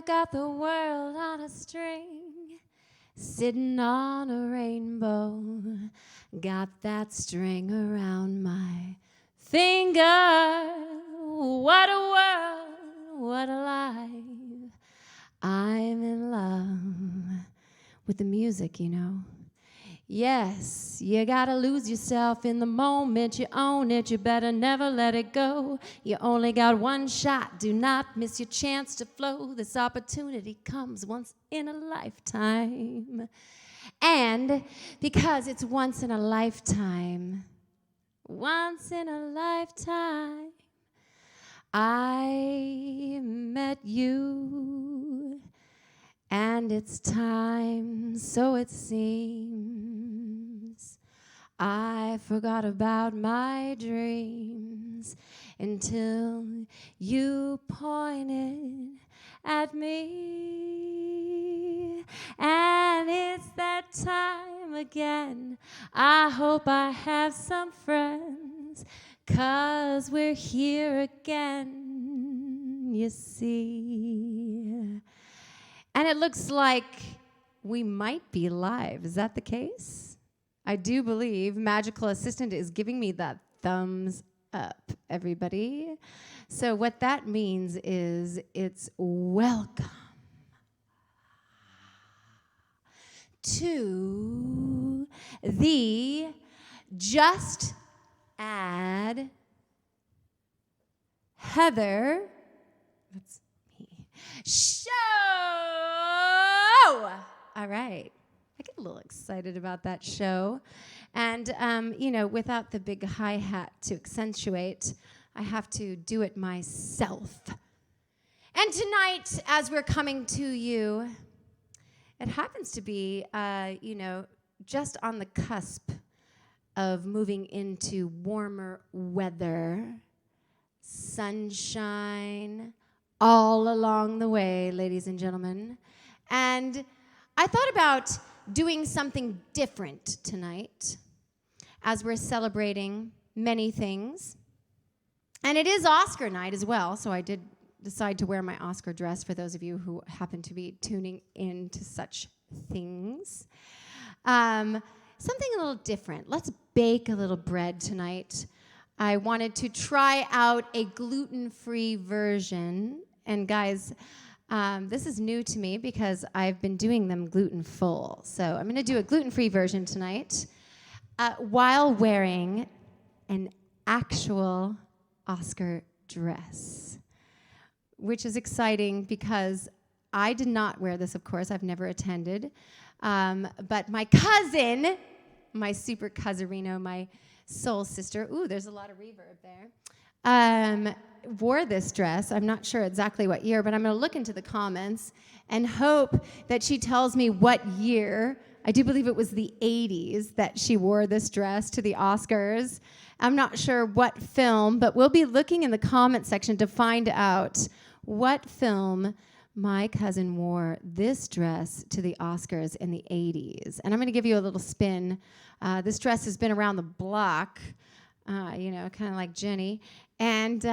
I've got the world on a string, sitting on a rainbow. Got that string around my finger. What a world, what a life. I'm in love with the music, you know. Yes, you gotta lose yourself in the moment. You own it, you better never let it go. You only got one shot, do not miss your chance to flow. This opportunity comes once in a lifetime. And because it's once in a lifetime, I met you. And it's time, so it seems. I forgot about my dreams until you pointed at me. And it's that time again. I hope I have some friends, 'cause we're here again, you see. And it looks like we might be live. Is that the case? I do believe Magical Assistant is giving me that thumbs up, everybody. So what that means is it's welcome to the Just Add Heather. That's me. Show! All right. I get a little excited about that show. And, without the big hi-hat to accentuate, I have to do it myself. And tonight, as we're coming to you, it happens to be, just on the cusp of moving into warmer weather, sunshine, all along the way, ladies and gentlemen. And I thought about doing something different tonight as we're celebrating many things. And it is Oscar night as well, so I did decide to wear my Oscar dress for those of you who happen to be tuning in to such things. Something a little different. Let's bake a little bread tonight. I wanted to try out a gluten-free version. And guys, this is new to me because I've been doing them gluten-full. So I'm going to do a gluten-free version tonight while wearing an actual Oscar dress, which is exciting because I did not wear this, of course. I've never attended. But my cousin, my super cousinino, my soul sister, ooh, there's a lot of reverb there, wore this dress. I'm not sure exactly what year, but I'm going to look into the comments and hope that she tells me what year. I do believe it was the 80s that she wore this dress to the Oscars. I'm not sure what film, but we'll be looking in the comment section to find out what film my cousin wore this dress to the Oscars in the 80s. And I'm going to give you a little spin. This dress has been around the block, kind of like Jenny. And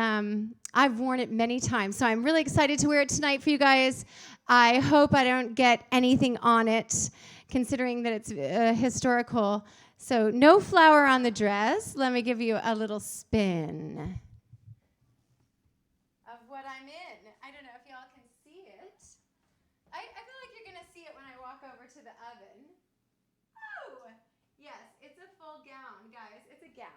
I've worn it many times. So I'm really excited to wear it tonight for you guys. I hope I don't get anything on it, considering that it's historical. So no flower on the dress. Let me give you a little spin of what I'm in. I don't know if y'all can see it. I feel like you're going to see it when I walk over to the oven. Oh, yes, it's a full gown, guys. It's a gown.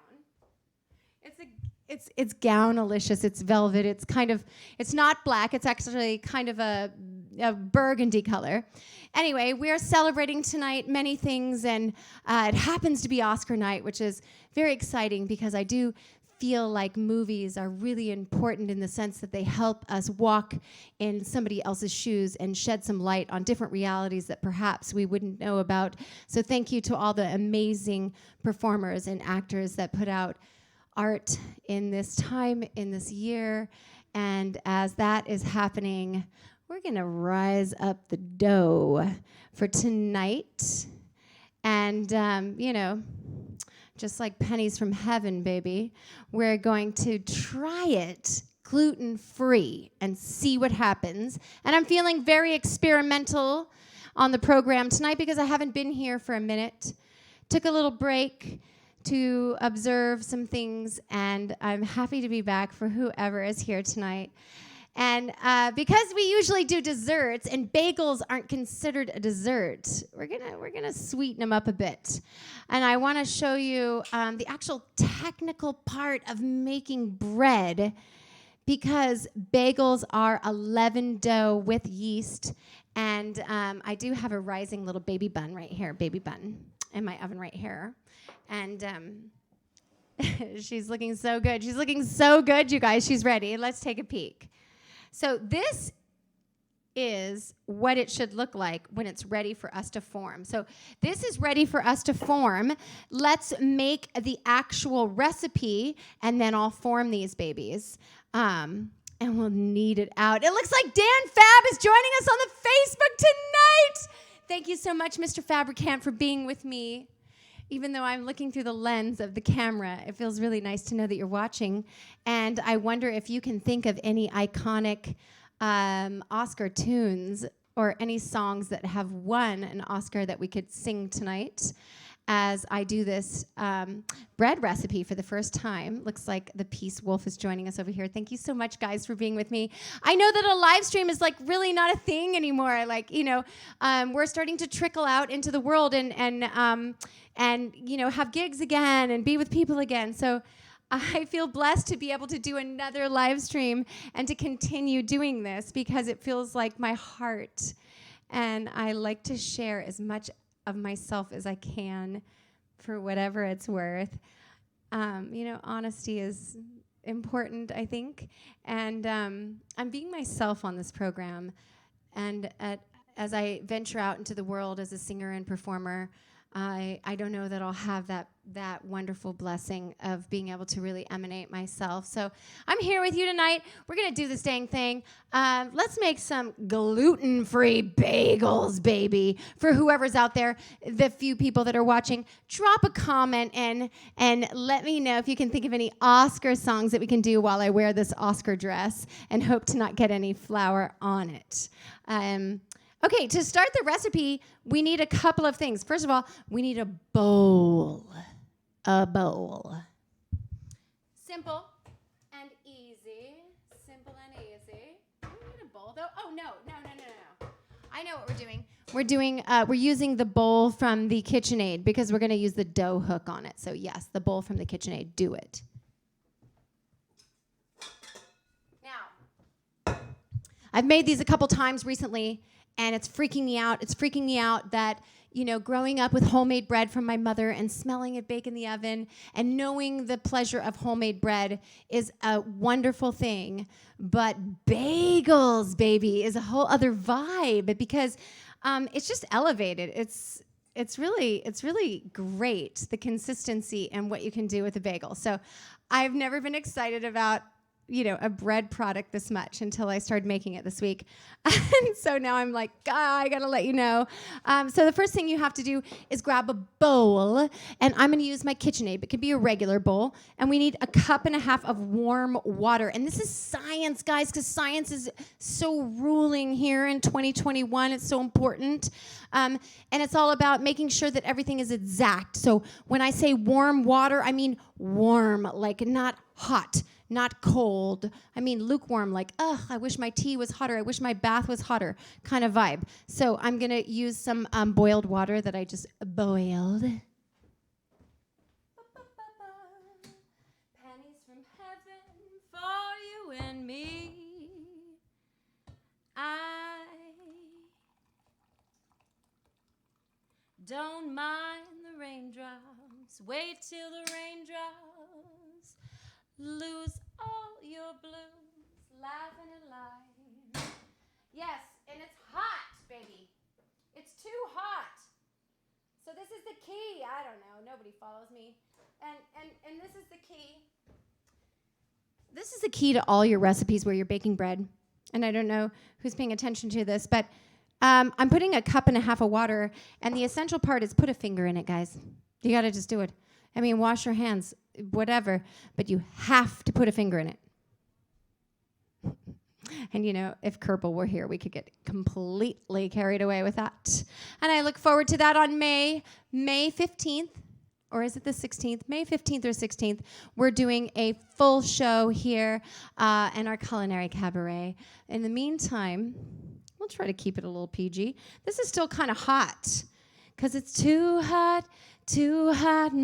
It's gown-alicious. It's velvet. It's not black. It's actually kind of a burgundy color. Anyway, we're celebrating tonight many things, and it happens to be Oscar night, which is very exciting because I do feel like movies are really important in the sense that they help us walk in somebody else's shoes and shed some light on different realities that perhaps we wouldn't know about. So thank you to all the amazing performers and actors that put out art in this time, in this year. And as that is happening, we're going to rise up the dough for tonight. And, just like pennies from heaven, baby, we're going to try it gluten-free and see what happens. And I'm feeling very experimental on the program tonight because I haven't been here for a minute. Took a little break to observe some things, and I'm happy to be back for whoever is here tonight. And because we usually do desserts, and bagels aren't considered a dessert, we're gonna sweeten them up a bit. And I want to show you the actual technical part of making bread, because bagels are a leavened dough with yeast. And I do have a rising little baby bun right here, baby bun, in my oven right here. And she's looking so good. She's looking so good, you guys. She's ready. Let's take a peek. So this is what it should look like when it's ready for us to form. So this is ready for us to form. Let's make the actual recipe, and then I'll form these babies. And we'll knead it out. It looks like Dan Fab is joining us on the Facebook tonight. Thank you so much, Mr. Fabricant, for being with me. Even though I'm looking through the lens of the camera, it feels really nice to know that you're watching. And I wonder if you can think of any iconic Oscar tunes or any songs that have won an Oscar that we could sing tonight as I do this bread recipe for the first time. Looks like the Peace Wolf is joining us over here. Thank you so much, guys, for being with me. I know that a live stream is like really not a thing anymore. Like, you know, we're starting to trickle out into the world and you know, have gigs again and be with people again. So I feel blessed to be able to do another live stream and to continue doing this because it feels like my heart. And I like to share as much of myself as I can for whatever it's worth. You know, honesty is important, I think. And I'm being myself on this program. And as I venture out into the world as a singer and performer, I don't know that I'll have that wonderful blessing of being able to really emanate myself. So I'm here with you tonight. We're going to do this dang thing. Let's make some gluten-free bagels, baby. For whoever's out there, the few people that are watching, drop a comment in and let me know if you can think of any Oscar songs that we can do while I wear this Oscar dress and hope to not get any flour on it. Okay, to start the recipe, we need a couple of things. First of all, we need a bowl. A bowl. Simple and easy. Simple and easy. Do we need a bowl, though? Oh, no. I know what we're doing. We're using the bowl from the KitchenAid because we're going to use the dough hook on it. So, yes, the bowl from the KitchenAid. Do it. Now, I've made these a couple times recently, and it's freaking me out. It's freaking me out that, you know, growing up with homemade bread from my mother and smelling it bake in the oven and knowing the pleasure of homemade bread is a wonderful thing. But bagels, baby, is a whole other vibe because it's just elevated. It's really great, the consistency and what you can do with a bagel. So I've never been excited about, you know, a bread product this much until I started making it this week. And so now I'm like, I gotta let you know. So the first thing you have to do is grab a bowl, and I'm gonna use my KitchenAid. It could be a regular bowl, and we need 1.5 cups of warm water. And this is science, guys, because science is so ruling here in 2021. It's so important. And it's all about making sure that everything is exact. So when I say warm water, I mean warm, like not hot. Not cold. I mean lukewarm, like, I wish my tea was hotter. I wish my bath was hotter kind of vibe. So I'm going to use some boiled water that I just boiled. Pennies from heaven for you and me. I don't mind the raindrops. Wait till the raindrops. Lose all your blues, laughing and lying. Yes, and it's hot, baby. It's too hot. So this is the key. I don't know. Nobody follows me. And this is the key. This is the key to all your recipes where you're baking bread. And I don't know who's paying attention to this, but I'm putting 1.5 cups of water, and the essential part is put a finger in it, guys. You got to just do it. I mean, wash your hands, whatever, but you have to put a finger in it. And, if Kerbal were here, we could get completely carried away with that. And I look forward to that on May 15th. Or is it the 16th? May 15th or 16th. We're doing a full show here in our Culinary Cabaret. In the meantime, we'll try to keep it a little PG. This is still kind of hot because it's too hot,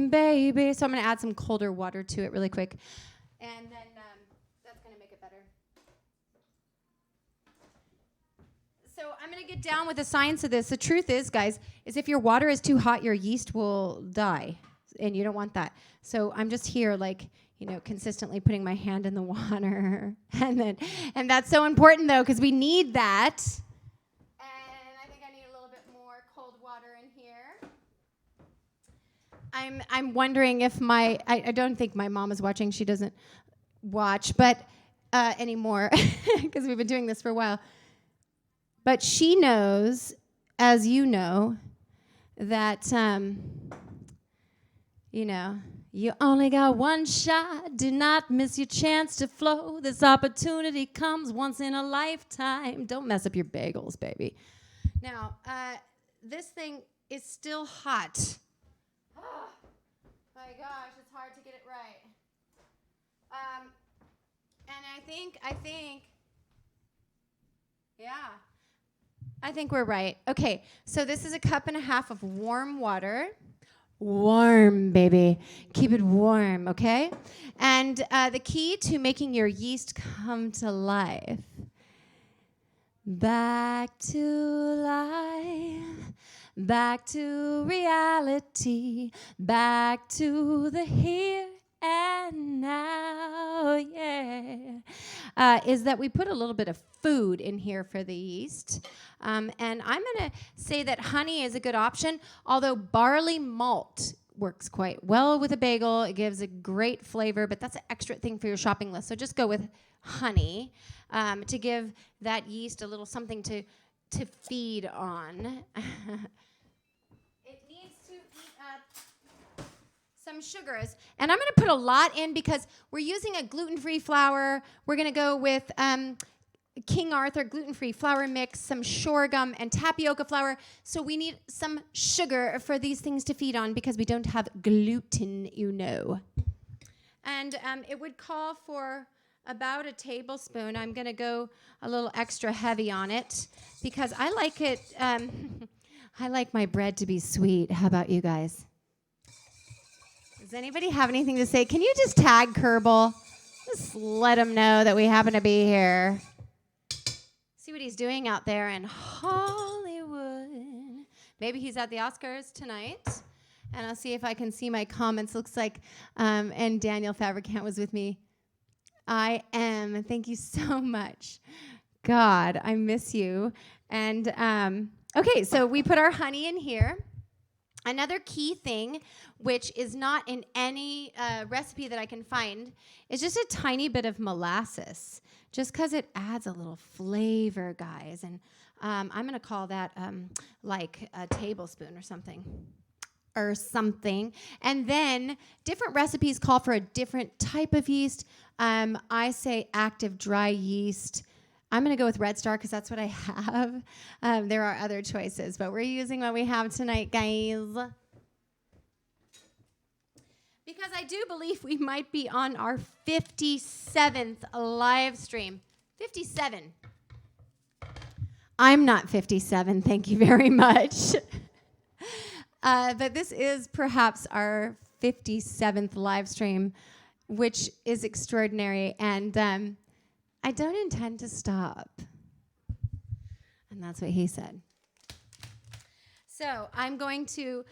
baby. So I'm going to add some colder water to it really quick. And then that's going to make it better. So I'm going to get down with the science of this. The truth is, guys, is if your water is too hot, your yeast will die. And you don't want that. So I'm just here, consistently putting my hand in the water. And that's so important, though, because we need that. And I think I need a little bit more cold water in here. I'm wondering if I don't think my mom is watching. She doesn't watch, but anymore, because we've been doing this for a while. But she knows, as you know, that... you only got one shot. Do not miss your chance to flow. This opportunity comes once in a lifetime. Don't mess up your bagels, baby. Now, this thing is still hot. Oh, my gosh, it's hard to get it right. And I think, I think we're right. Okay, so this is a 1.5 cups of warm water. Warm, baby. Keep it warm, okay? And the key to making your yeast come to life. Back to life. Back to reality. Back to the here and now, yeah. Is that we put a little bit of food in here for the yeast. And I'm going to say that honey is a good option, although barley malt works quite well with a bagel. It gives a great flavor, but that's an extra thing for your shopping list. So just go with honey to give that yeast a little something to feed on. It needs to eat up some sugars. And I'm going to put a lot in because we're using a gluten-free flour. We're going to go with... King Arthur gluten-free flour mix, some sorghum, and tapioca flour. So we need some sugar for these things to feed on because we don't have gluten, And it would call for about a tablespoon. I'm going to go a little extra heavy on it because I like it. I like my bread to be sweet. How about you guys? Does anybody have anything to say? Can you just tag Kerbal? Just let him know that we happen to be here. See what he's doing out there in Hollywood. Maybe he's at the Oscars tonight. And I'll see if I can see my comments. Looks like, and Daniel Fabricant was with me. I am. Thank you so much. God, I miss you. And, okay, so we put our honey in here. Another key thing, which is not in any recipe that I can find, is just a tiny bit of molasses. Just because it adds a little flavor, guys. And I'm going to call that like a tablespoon or something. And then different recipes call for a different type of yeast. I say active dry yeast. I'm going to go with Red Star because that's what I have. There are other choices, but we're using what we have tonight, guys. Because I do believe we might be on our 57th live stream. 57. I'm not 57, thank you very much. But this is perhaps our 57th live stream, which is extraordinary. And I don't intend to stop. And that's what he said. So I'm going to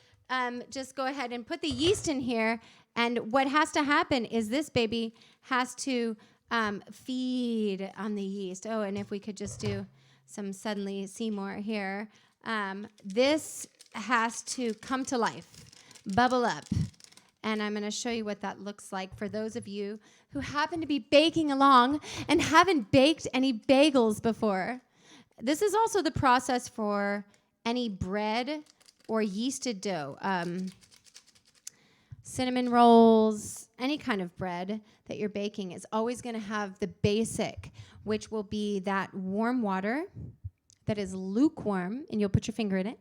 just go ahead and put the yeast in here. And what has to happen is this baby has to feed on the yeast. Oh, and if we could just do some Suddenly Seymour here. This has to come to life, bubble up. And I'm going to show you what that looks like for those of you who happen to be baking along and haven't baked any bagels before. This is also the process for any bread or yeasted dough. Cinnamon rolls, any kind of bread that you're baking is always going to have the basic, which will be that warm water that is lukewarm, and you'll put your finger in it,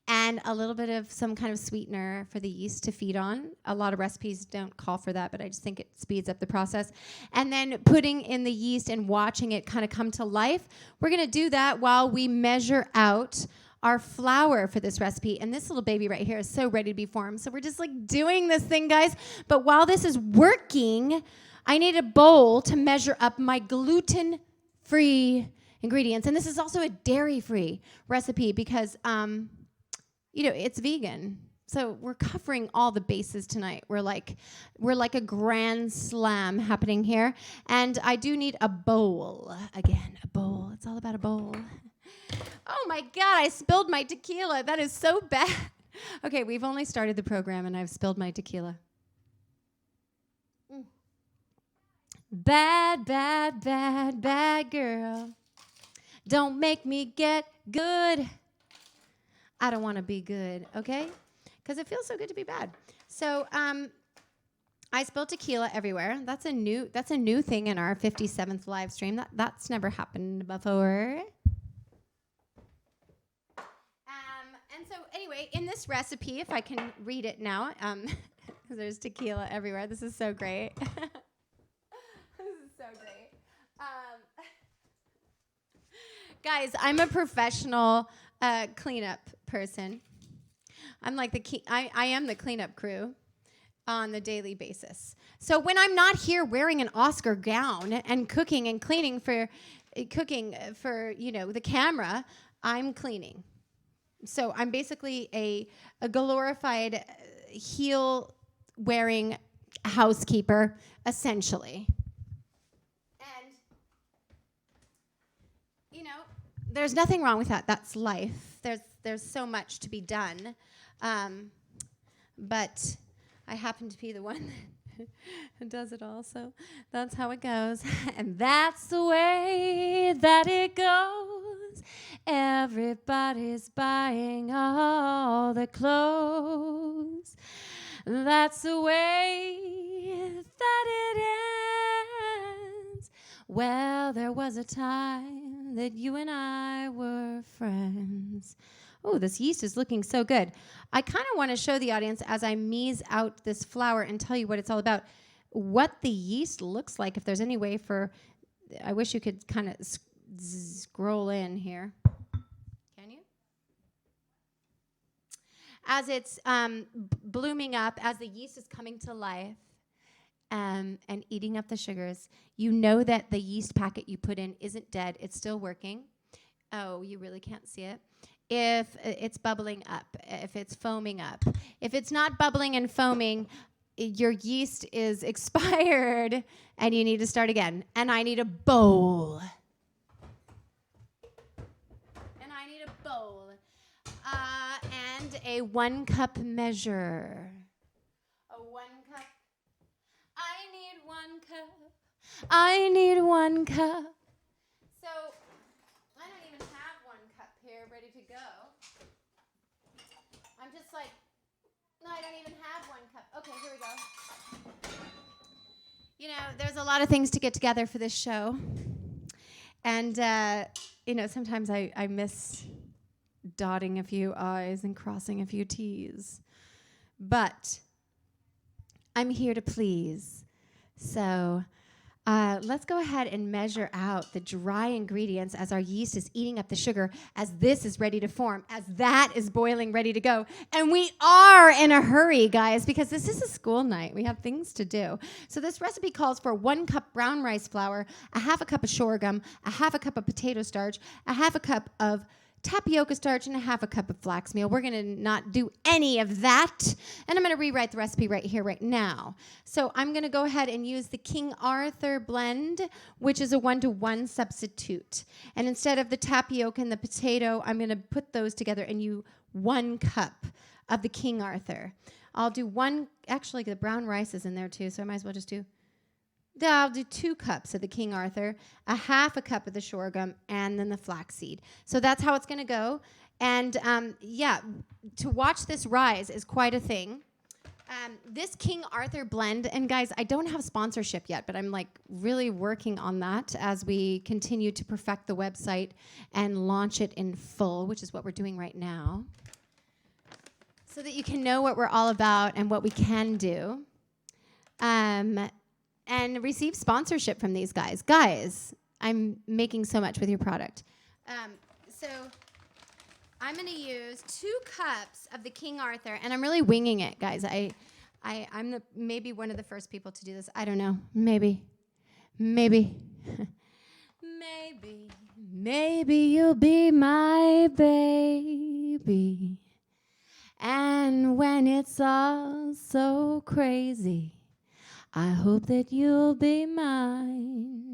and a little bit of some kind of sweetener for the yeast to feed on. A lot of recipes don't call for that, but I just think it speeds up the process. And then putting in the yeast and watching it kind of come to life. We're going to do that while we measure out our flour for this recipe. And this little baby right here is so ready to be formed. So we're just like doing this thing, guys. But while this is working, I need a bowl to measure up my gluten-free ingredients. And this is also a dairy-free recipe because, it's vegan. So we're covering all the bases tonight. We're like a grand slam happening here. And I do need a bowl. Again, a bowl. It's all about a bowl. Oh my God, I spilled my tequila. That is so bad. Okay, we've only started the program and I've spilled my tequila. Bad, bad, bad, bad girl. Don't make me get good. I don't want to be good, okay? Because it feels so good to be bad. So I spilled tequila everywhere. That's a new thing in our 57th live stream. That's never happened before. And so anyway, in this recipe, if I can read it now, there's tequila everywhere. This is so great. This is so great. Guys, I'm a professional cleanup person. I'm like I am the cleanup crew on the daily basis. So when I'm not here wearing an Oscar gown and cooking and cleaning for the camera, I'm cleaning. So I'm basically a glorified heel-wearing housekeeper, essentially. And, there's nothing wrong with that. That's life. There's so much to be done. But I happen to be the one who does it all, so that's how it goes. And that's the way that it goes. Everybody's buying all the clothes. That's the way that it ends. Well, there was a time that you and I were friends. Oh, this yeast is looking so good. I kind of want to show the audience as I mise out this flour and tell you what it's all about, what the yeast looks like. If there's any way I wish you could kind of scroll in here. Can you? As it's blooming up, as the yeast is coming to life and eating up the sugars, you know that the yeast packet you put in isn't dead. It's still working. Oh, you really can't see it. If it's bubbling up, if it's foaming up. If it's not bubbling and foaming, your yeast is expired and you need to start again. And I need a bowl. And a 1 cup measure. A 1 cup. I need 1 cup. I need 1 cup. So I don't even have 1 cup here ready to go. I'm just like, no, I don't even have 1 cup. Okay, here we go. There's a lot of things to get together for this show. And, sometimes I miss dotting a few I's and crossing a few T's. But I'm here to please. So let's go ahead and measure out the dry ingredients as our yeast is eating up the sugar, as this is ready to form, as that is boiling, ready to go. And we are in a hurry, guys, because this is a school night. We have things to do. So this recipe calls for 1 cup brown rice flour, a half a cup of sorghum, a half a cup of potato starch, a half a cup of tapioca starch, and a half a cup of flax meal. We're going to not do any of that, and I'm going to rewrite the recipe right here, right now. So I'm going to go ahead and use the King Arthur blend, which is a 1-to-1 substitute. And instead of the tapioca and the potato, I'm going to put those together and use 1 cup of the King Arthur. I'll do actually the brown rice is in there too, so I might as well just I'll do 2 cups of the King Arthur, a half a cup of the sorghum, and then the flaxseed. So that's how it's going to go. And, to watch this rise is quite a thing. This King Arthur blend, and guys, I don't have sponsorship yet, but I'm like really working on that as we continue to perfect the website and launch it in full, which is what we're doing right now, so that you can know what we're all about and what we can do, and receive sponsorship from these guys. Guys, I'm making so much with your product. So I'm going to use 2 cups of the King Arthur, and I'm really winging it, guys. I'm maybe one of the first people to do this. I don't know. Maybe. maybe you'll be my baby. And when it's all so crazy, I hope that you'll be mine.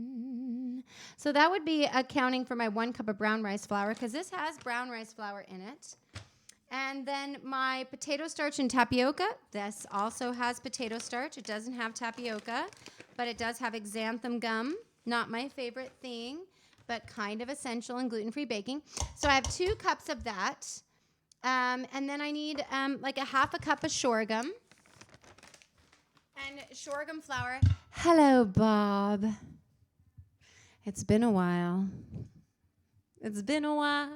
So that would be accounting for my 1 cup of brown rice flour, because this has brown rice flour in it. And then my potato starch and tapioca. This also has potato starch. It doesn't have tapioca, but it does have xanthan gum. Not my favorite thing, but kind of essential in gluten-free baking. So I have 2 cups of that. And then I need like a half a cup of sorghum. And sorghum flour. Hello, Bob. It's been a while. It's been a while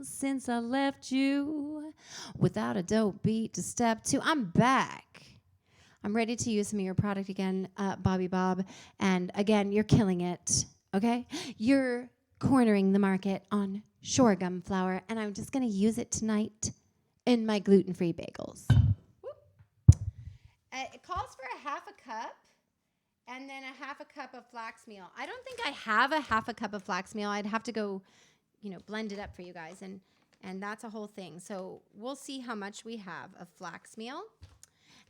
since I left you without a dope beat to step to. I'm back. I'm ready to use some of your product again, Bobby Bob. And again, you're killing it, okay? You're cornering the market on sorghum flour, and I'm just going to use it tonight in my gluten-free bagels. It calls for a half a cup and then a half a cup of flax meal. I don't think I have a half a cup of flax meal. I'd have to go, blend it up for you guys, and that's a whole thing. So we'll see how much we have of flax meal.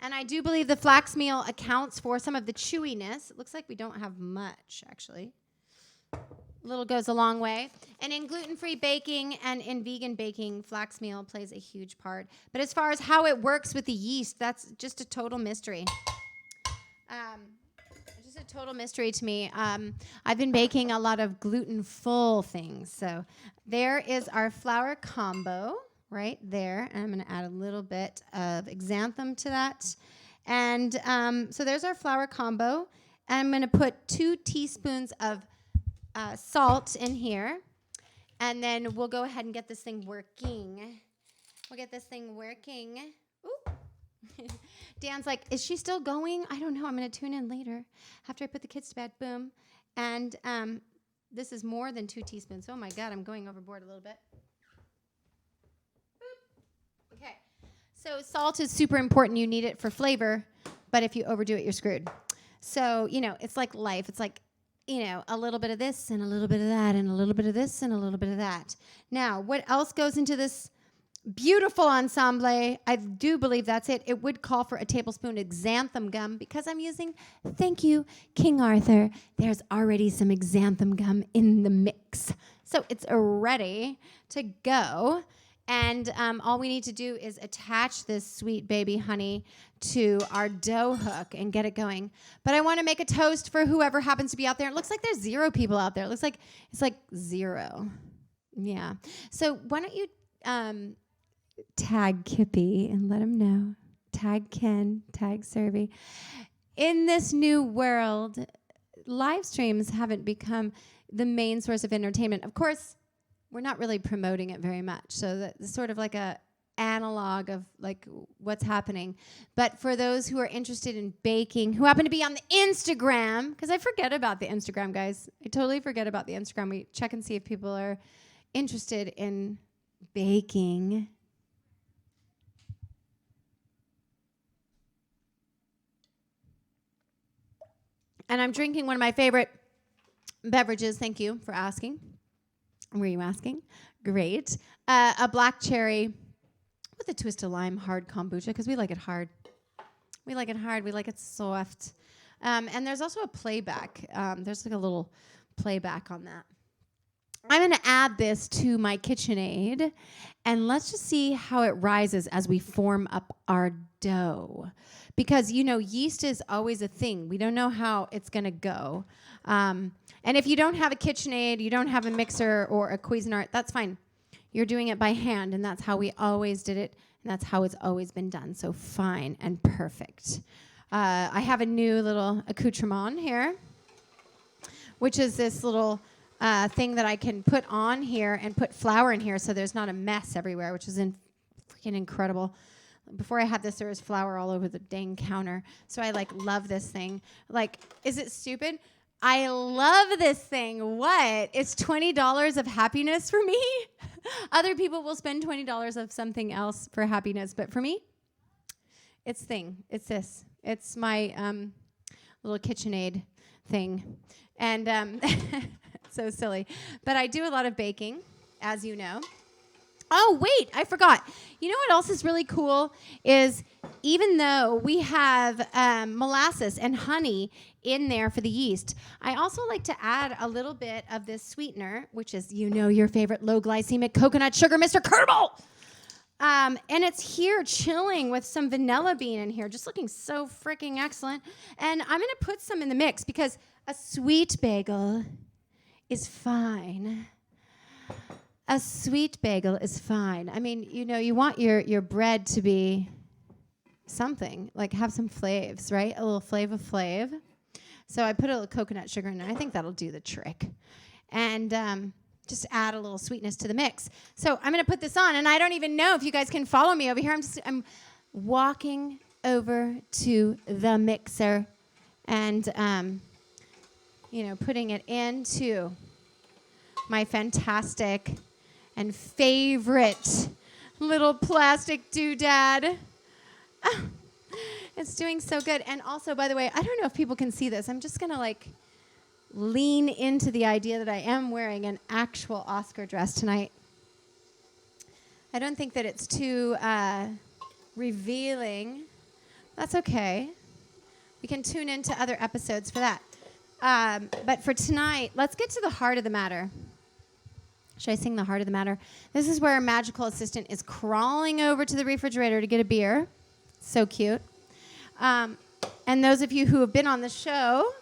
And I do believe the flax meal accounts for some of the chewiness. It looks like we don't have much, actually. A little goes a long way. And in gluten-free baking and in vegan baking, flax meal plays a huge part. But as far as how it works with the yeast, that's just a total mystery. Just a total mystery to me. I've been baking a lot of gluten-full things. So there is our flour combo right there. And I'm going to add a little bit of xanthan to that. And so there's our flour combo. And I'm going to put 2 teaspoons of salt in here, and then we'll go ahead and get this thing working. Ooh. Dan's like, is she still going? I don't know. I'm going to tune in later after I put the kids to bed. Boom. And this is more than 2 teaspoons. Oh, my God. I'm going overboard a little bit. Boop. Okay. So salt is super important. You need it for flavor, but if you overdo it, you're screwed. So, it's like life. It's like, a little bit of this and a little bit of that and a little bit of this and a little bit of that. Now, what else goes into this beautiful ensemble? I do believe that's it. It would call for a tablespoon of xanthan gum because I'm using, thank you, King Arthur. There's already some xanthan gum in the mix. So it's ready to go. And all we need to do is attach this sweet baby honey to our dough hook and get it going. But I want to make a toast for whoever happens to be out there. It looks like there's 0 people out there. It looks like it's like 0. Yeah. So why don't you tag Kippy and let him know. Tag Ken, tag Servy. In this new world, live streams haven't become the main source of entertainment. Of course, we're not really promoting it very much. So that's sort of like a analog of like what's happening. But for those who are interested in baking, who happen to be on the Instagram, because I forget about the Instagram, guys. I totally forget about the Instagram. We check and see if people are interested in baking. And I'm drinking one of my favorite beverages. Thank you for asking. Were you asking? Great. A black cherry with a twist of lime, hard kombucha, because we like it hard. We like it hard. We like it soft. And there's also a playback. There's like a little playback on that. I'm going to add this to my KitchenAid, and let's just see how it rises as we form up our dough. Because, yeast is always a thing. We don't know how it's going to go. And if you don't have a KitchenAid, you don't have a mixer or a Cuisinart, that's fine. You're doing it by hand, and that's how we always did it, and that's how it's always been done. So fine and perfect. I have a new little accoutrement here, which is this little thing that I can put on here and put flour in here so there's not a mess everywhere, which is freaking incredible. Before I had this, there was flour all over the dang counter. So I love this thing. Is it stupid? I love this thing. What? It's $20 of happiness for me. Other people will spend $20 of something else for happiness, but for me, it's this. It's my little KitchenAid thing. And so silly. But I do a lot of baking, as you know. Oh, wait, I forgot. You know what else is really cool is even though we have molasses and honey in there for the yeast, I also like to add a little bit of this sweetener, which is, your favorite low glycemic coconut sugar, Mr. Kerbal. And it's here chilling with some vanilla bean in here, just looking so freaking excellent. And I'm going to put some in the mix because a sweet bagel is fine. A sweet bagel is fine. I mean, you want your bread to be something, have some flavs, right? A little flav. So I put a little coconut sugar in there. I think that'll do the trick. And just add a little sweetness to the mix. So I'm going to put this on, and I don't even know if you guys can follow me over here. I'm walking over to the mixer and, putting it into my fantastic and favorite little plastic doodad. It's doing so good. And also, by the way, I don't know if people can see this. I'm just going to lean into the idea that I am wearing an actual Oscar dress tonight. I don't think that it's too revealing. That's okay. We can tune into other episodes for that. But for tonight, let's get to the heart of the matter. Should I sing the heart of the matter? This is where our magical assistant is crawling over to the refrigerator to get a beer. So cute. And those of you who have been on the show,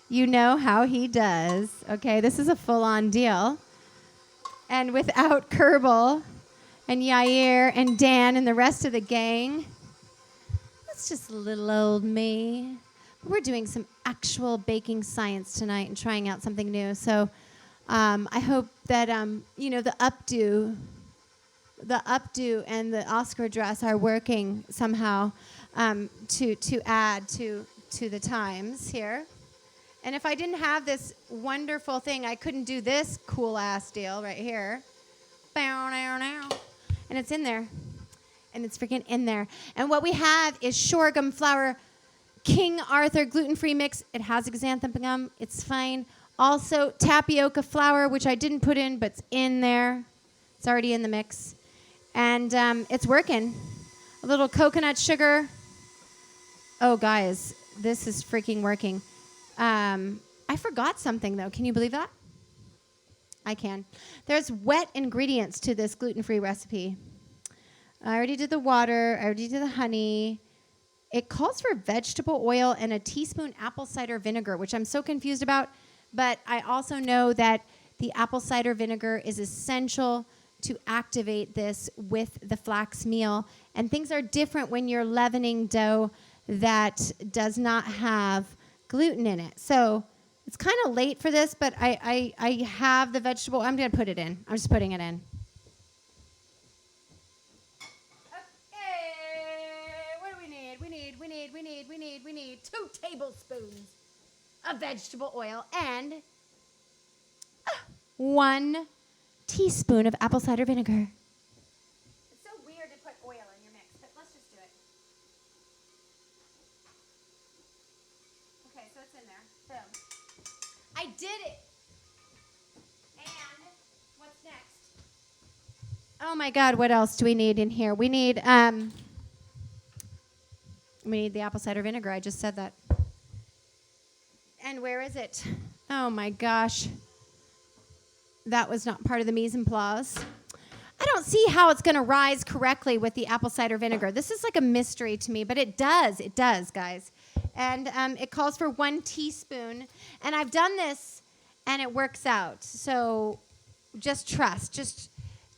you know how he does. Okay, this is a full-on deal. And without Kerbal and Yair and Dan and the rest of the gang, that's just little old me. We're doing some actual baking science tonight and trying out something new. So I hope that, the updo and the Oscar dress are working somehow to add to the times here. And if I didn't have this wonderful thing, I couldn't do this cool-ass deal right here. And it's in there. And it's freaking in there. And what we have is sorghum flour King Arthur gluten-free mix. It has xanthan It's fine. Also, tapioca flour, which I didn't put in, but it's in there. It's already in the mix. And it's working. A little coconut sugar. Oh, guys, this is freaking working. I forgot something, though. Can you believe that? I can. There's wet ingredients to this gluten-free recipe. I already did the water. I already did the honey. It calls for vegetable oil and a teaspoon apple cider vinegar, which I'm so confused about. But I also know that the apple cider vinegar is essential to activate this with the flax meal. And things are different when you're leavening dough that does not have gluten in it. So it's kind of late for this, but I have the vegetable. I'm going to put it in. I'm just putting it in. Okay, what do we need? We need 2 tablespoons of vegetable oil and 1 teaspoon of apple cider vinegar. It's so weird to put oil in your mix, but let's just do it. Okay, so it's in there. Boom. I did it. And what's next? Oh my God, what else do we need in here? We need the apple cider vinegar. I just said that. And where is it? Oh my gosh. That was not part of the mise en place. I don't see how it's going to rise correctly with the apple cider vinegar. This is like a mystery to me, but it does. It does, guys. And it calls for 1 teaspoon. And I've done this, and it works out. So just trust. Just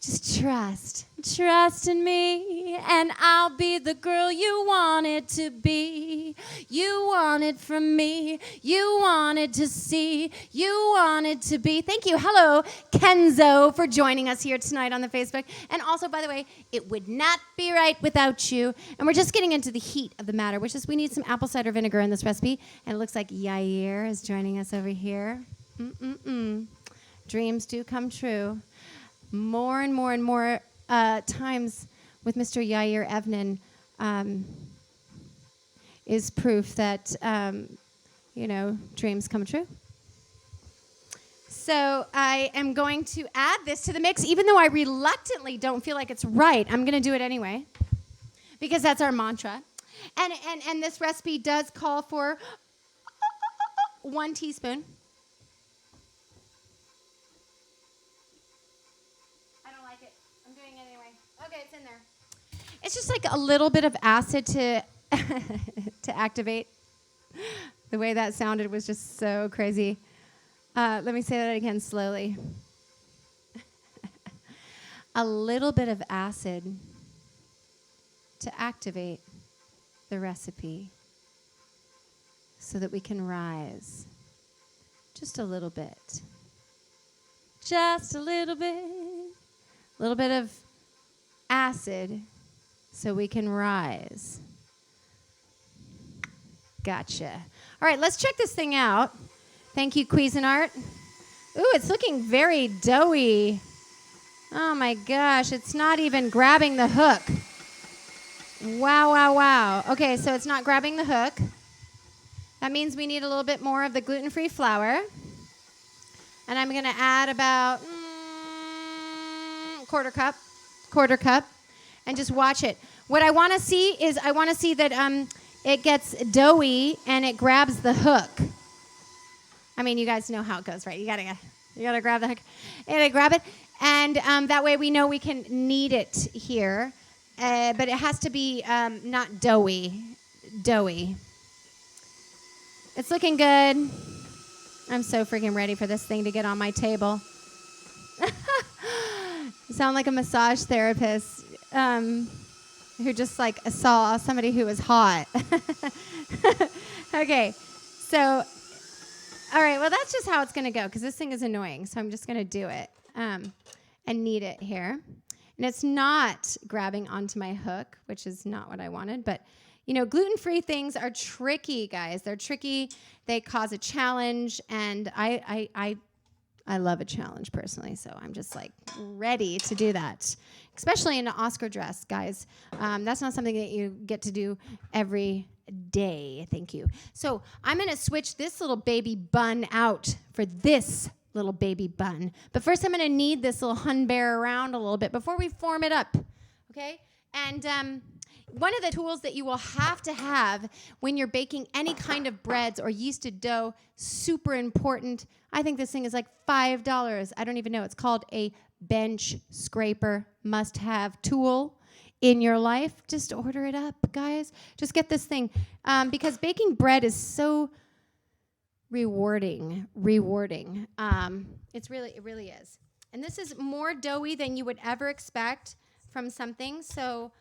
Just trust in me, and I'll be the girl you wanted to be. You wanted from me, you wanted to see, you wanted to be. Thank you. Hello, Kenzo, for joining us here tonight on the Facebook. And also, by the way, it would not be right without you. And we're just getting into the heat of the matter, which is we need some apple cider vinegar in this recipe. And it looks like Yair is joining us over here. Dreams do come true. More and more times with Mr. Yair Evnen is proof that, dreams come true. So I am going to add this to the mix, even though I reluctantly don't feel like it's right. I'm going to do it anyway, because that's our mantra. And this recipe does call for 1 teaspoon. Okay, it's in there. It's just like a little bit of acid to to activate. The way that sounded was just so crazy. Let me say that again slowly. A little bit of acid to activate the recipe so that we can rise. Just a little bit. Just a little bit. A little bit of acid so we can rise. Gotcha. All right, let's check this thing out. Thank you, Cuisinart. Ooh, it's looking very doughy. Oh my gosh, it's not even grabbing the hook. Wow. Okay, so it's not grabbing the hook. That means we need a little bit more of the gluten-free flour. And I'm going to add about quarter cup, and just watch it. What I want to see is that it gets doughy and it grabs the hook. I mean, you guys know how it goes, right? You gotta grab the hook. And grab it, and that way we know we can knead it here. But it has to be not doughy. It's looking good. I'm so freaking ready for this thing to get on my table. You sound like a massage therapist who just saw somebody who was hot. Okay, so, all right, well, that's just how it's going to go because this thing is annoying. So I'm just going to do it and knead it here. And it's not grabbing onto my hook, which is not what I wanted. But, gluten-free things are tricky, guys. They're tricky. They cause a challenge. And I love a challenge personally, so I'm just ready to do that, especially in an Oscar dress, guys. That's not something that you get to do every day. Thank you. So I'm going to switch this little baby bun out for this little baby bun. But first I'm going to knead this little hun bear around a little bit before we form it up, okay? And one of the tools that you will have to have when you're baking any kind of breads or yeasted dough, super important. I think this thing is like $5. I don't even know. It's called a bench scraper must-have tool in your life. Just order it up, guys. Just get this thing. Because baking bread is so rewarding. It really is. And this is more doughy than you would ever expect from something. So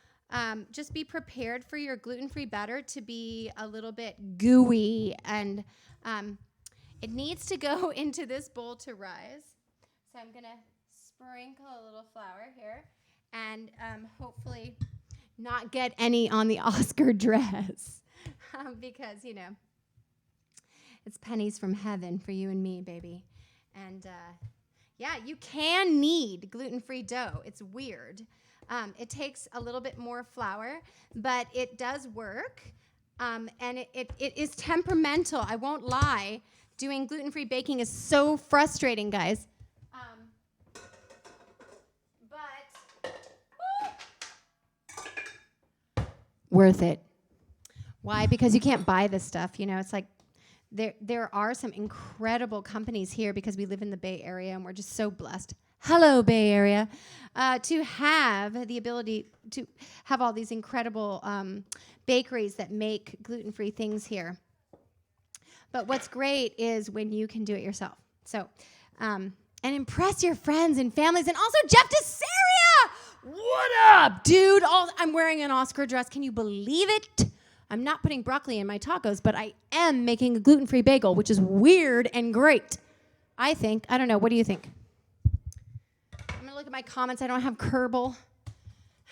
just be prepared for your gluten-free batter to be a little bit gooey. And it needs to go into this bowl to rise. So I'm going to sprinkle a little flour here and hopefully not get any on the Oscar dress because, it's pennies from heaven for you and me, baby. And, you can knead gluten-free dough. It's weird. It takes a little bit more flour, but it does work. And it is temperamental. I won't lie. Doing gluten-free baking is so frustrating, guys. Worth it. Why? Because you can't buy this stuff. It's like there are some incredible companies here because we live in the Bay Area and we're just so blessed. Hello, Bay Area. To have the ability to have all these incredible bakeries that make gluten-free things here. But what's great is when you can do it yourself. So, and impress your friends and families, and also Jeff Desarian. up, dude? I'm wearing an Oscar dress. Can you believe it? I'm not putting broccoli in my tacos, but I am making a gluten-free bagel, which is weird and great. I think. I don't know. What do you think? I'm going to look at my comments. I don't have Kerbal.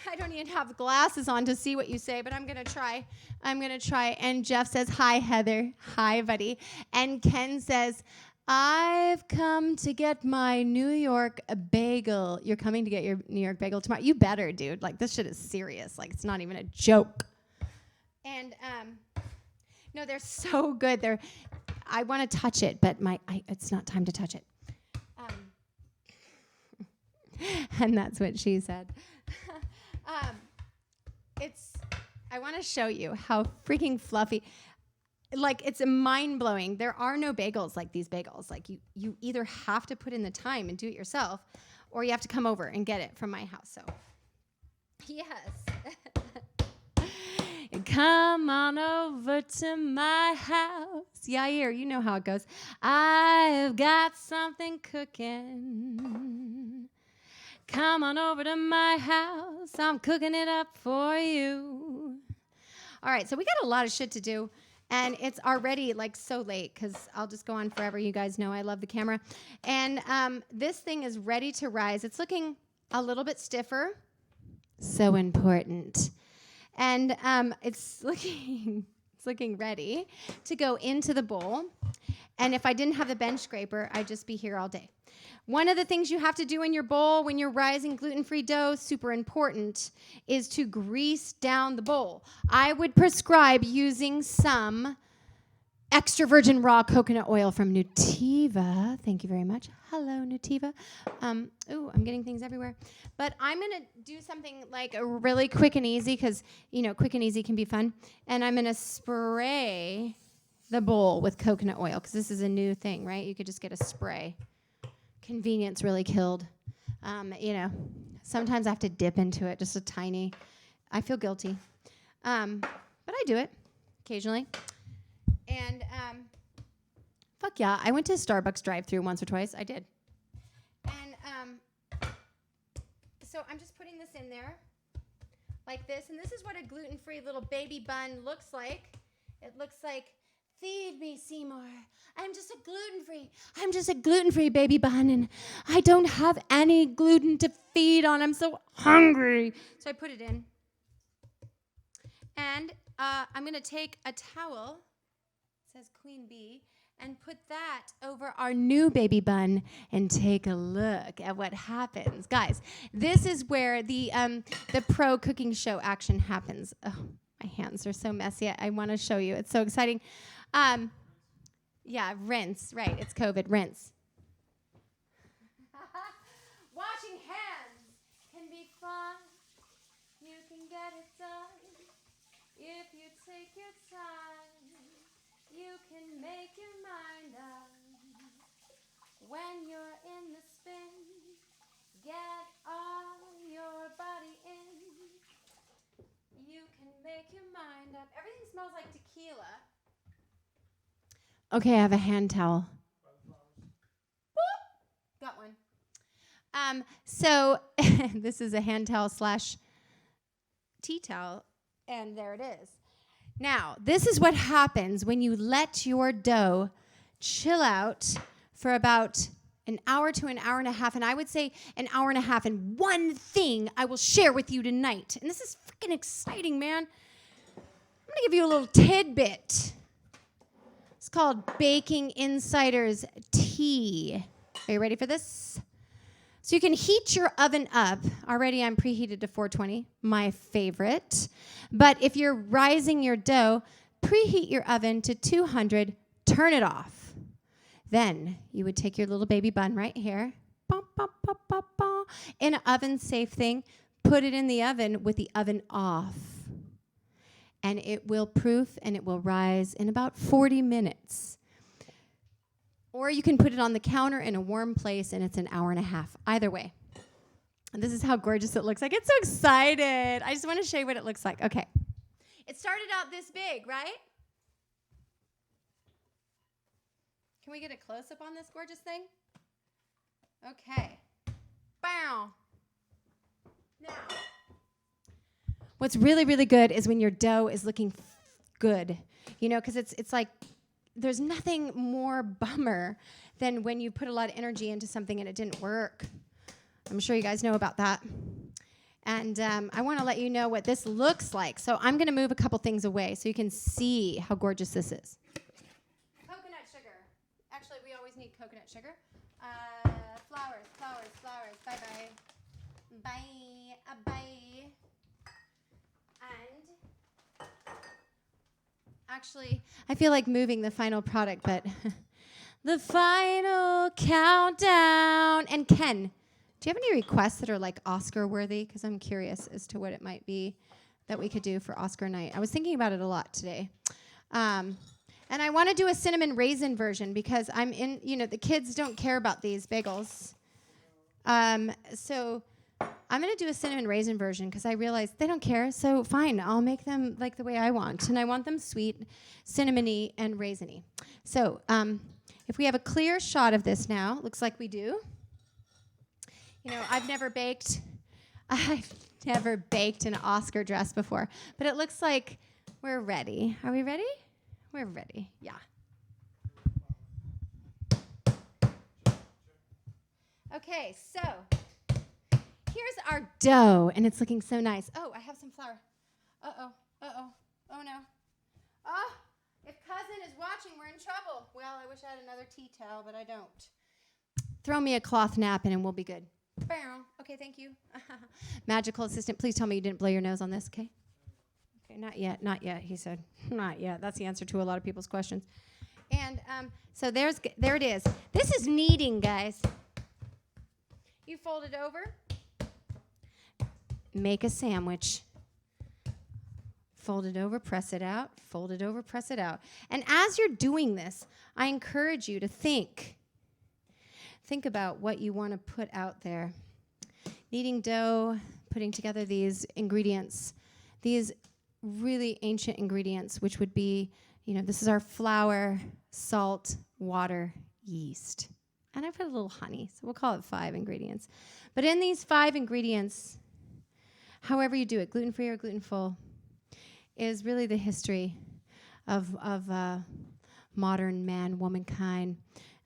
I don't even have glasses on to see what you say, but I'm going to try. And Jeff says, hi, Heather. Hi, buddy. And Ken says, I've come to get my New York bagel. You're coming to get your New York bagel tomorrow? You better, dude. Like, this shit is serious. Like, it's not even a joke. And, no, they're so good. I want to touch it, but it's not time to touch it. And that's what she said. I want to show you how freaking fluffy. Like, it's mind-blowing. There are no bagels like these bagels. Like, you either have to put in the time and do it yourself, or you have to come over and get it from my house. So, yes. Come on over to my house. Yair, you know how it goes. I've got something cooking. Come on over to my house. I'm cooking it up for you. All right, so we got a lot of shit to do. And it's already, like, so late because I'll just go on forever. You guys know I love the camera. And this thing is ready to rise. It's looking a little bit stiffer. So important. And it's looking ready to go into the bowl. And if I didn't have the bench scraper, I'd just be here all day. One of the things you have to do in your bowl when you're rising gluten-free dough, super important, is to grease down the bowl. I would prescribe using some extra virgin raw coconut oil from Nutiva. Thank you very much. Hello, Nutiva. Ooh, I'm getting things everywhere. But I'm going to do something like a really quick and easy because, you know, quick and easy can be fun. And I'm going to spray the bowl with coconut oil because this is a new thing, right? You could just get a spray. Convenience really killed. You know, sometimes I have to dip into it, just a tiny. I feel guilty. But I do it occasionally. And fuck yeah, I went to a Starbucks drive-thru once or twice. I did. And so I'm just putting this in there like this. And this is what a gluten-free little baby bun looks like. It looks like, feed me, Seymour. I'm just a gluten-free baby bun, and I don't have any gluten to feed on. I'm so hungry. So I put it in. And I'm going to take a towel, it says Queen Bee, and put that over our new baby bun and take a look at what happens. Guys, this is where the pro cooking show action happens. Oh, my hands are so messy. I want to show you. It's so exciting. Yeah, rinse. Right, it's COVID. Rinse. Washing hands can be fun. You can get it done if you take your time. You can make your mind up when you're in the spin. Get all your body in. You can make your mind up. Everything smells like tequila. Okay, I have a hand towel. Boop. Got one. So this is a hand towel / tea towel, and there it is. Now, this is what happens when you let your dough chill out for about an hour to an hour and a half, and I would say an hour and a half. And one thing I will share with you tonight, and this is freaking exciting, man. I'm going to give you a little tidbit. It's called Baking Insider's Tea. Are you ready for this? So you can heat your oven up. Already I'm preheated to 420, my favorite. But if you're rising your dough, preheat your oven to 200, turn it off. Then you would take your little baby bun right here, in an oven-safe thing, put it in the oven with the oven off. And it will proof and it will rise in about 40 minutes. Or you can put it on the counter in a warm place and it's an hour and a half. Either way. And this is how gorgeous it looks like. It's so excited. I just want to show you what it looks like. Okay. It started out this big, right? Can we get a close-up on this gorgeous thing? Okay. Bow. Now, What's really, really good is when your dough is looking good, you know, because it's like there's nothing more bummer than when you put a lot of energy into something and it didn't work. I'm sure you guys know about that. And I want to let you know what this looks like. So I'm going to move a couple things away so you can see how gorgeous this is. Coconut sugar. Actually, we always need coconut sugar. Flowers. Bye-bye. Bye. And actually, I feel like moving the final product, but the final countdown. And Ken, do you have any requests that are like Oscar worthy? Because I'm curious as to what it might be that we could do for Oscar night. I was thinking about it a lot today. And I want to do a cinnamon raisin version because I'm in, you know, the kids don't care about these bagels. So I'm going to do a cinnamon raisin version because I realized they don't care. So fine, I'll make them like the way I want. And I want them sweet, cinnamony, and raisiny. So if we have a clear shot of this now, looks like we do. You know, I've never baked an Oscar dress before, but it looks like we're ready. Are we ready? We're ready, yeah. Okay, so here's our dough, and it's looking so nice. Oh, I have some flour. Oh no. Oh, if cousin is watching, we're in trouble. Well, I wish I had another tea towel, but I don't. Throw me a cloth napkin and we'll be good. Okay, thank you. Magical assistant, please tell me you didn't blow your nose on this, okay? Okay, not yet, he said. Not yet. That's the answer to a lot of people's questions. And so there it is. This is kneading, guys. You fold it over. Make a sandwich. Fold it over, press it out. Fold it over, press it out. And as you're doing this, I encourage you to think about what you want to put out there. Kneading dough, putting together these ingredients, these really ancient ingredients, which would be, you know, this is our flour, salt, water, yeast. And I put a little honey, so we'll call it 5 ingredients. But in these 5 ingredients, however you do it, gluten-free or gluten-full, is really the history of modern man, womankind.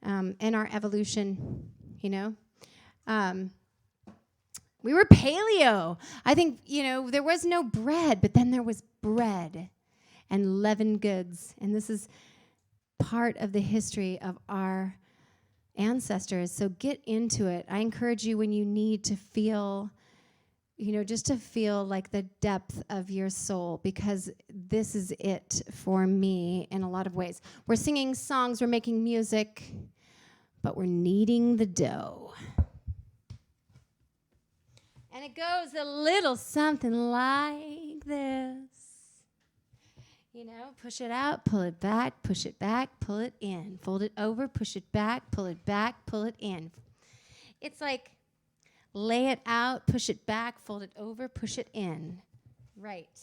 And our evolution, you know. We were paleo. I think, you know, there was no bread, but then there was bread and leavened goods. And this is part of the history of our ancestors. So get into it. I encourage you when you need to feel, you know, just to feel like the depth of your soul, because this is it for me in a lot of ways. We're singing songs, we're making music, but we're kneading the dough. And it goes a little something like this. You know, push it out, pull it back, push it back, pull it in. Fold it over, push it back, pull it in. It's like lay it out, push it back, fold it over, push it in. Right.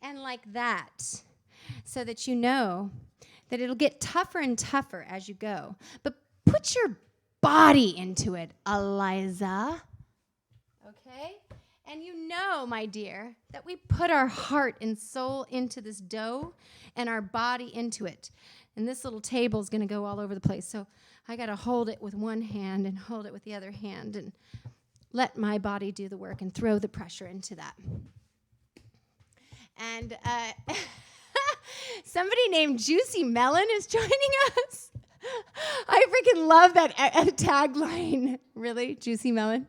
And like that, so that you know that it'll get tougher and tougher as you go. But put your body into it, Eliza. Okay? And you know, my dear, that we put our heart and soul into this dough and our body into it. And this little table is going to go all over the place. So I got to hold it with one hand and hold it with the other hand and let my body do the work and throw the pressure into that. And somebody named Juicy Melon is joining us. I freaking love that tagline. Really? Juicy Melon?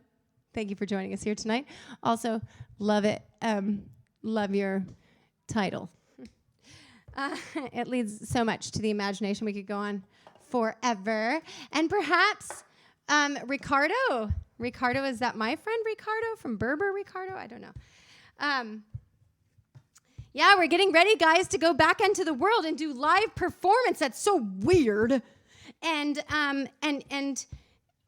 Thank you for joining us here tonight. Also, love it. Love your title. It leads so much to the imagination. We could go on forever. And perhaps Ricardo. Ricardo, is that my friend Ricardo from Berber Ricardo? I don't know. Yeah, we're getting ready, guys, to go back into the world and do live performance. That's so weird. And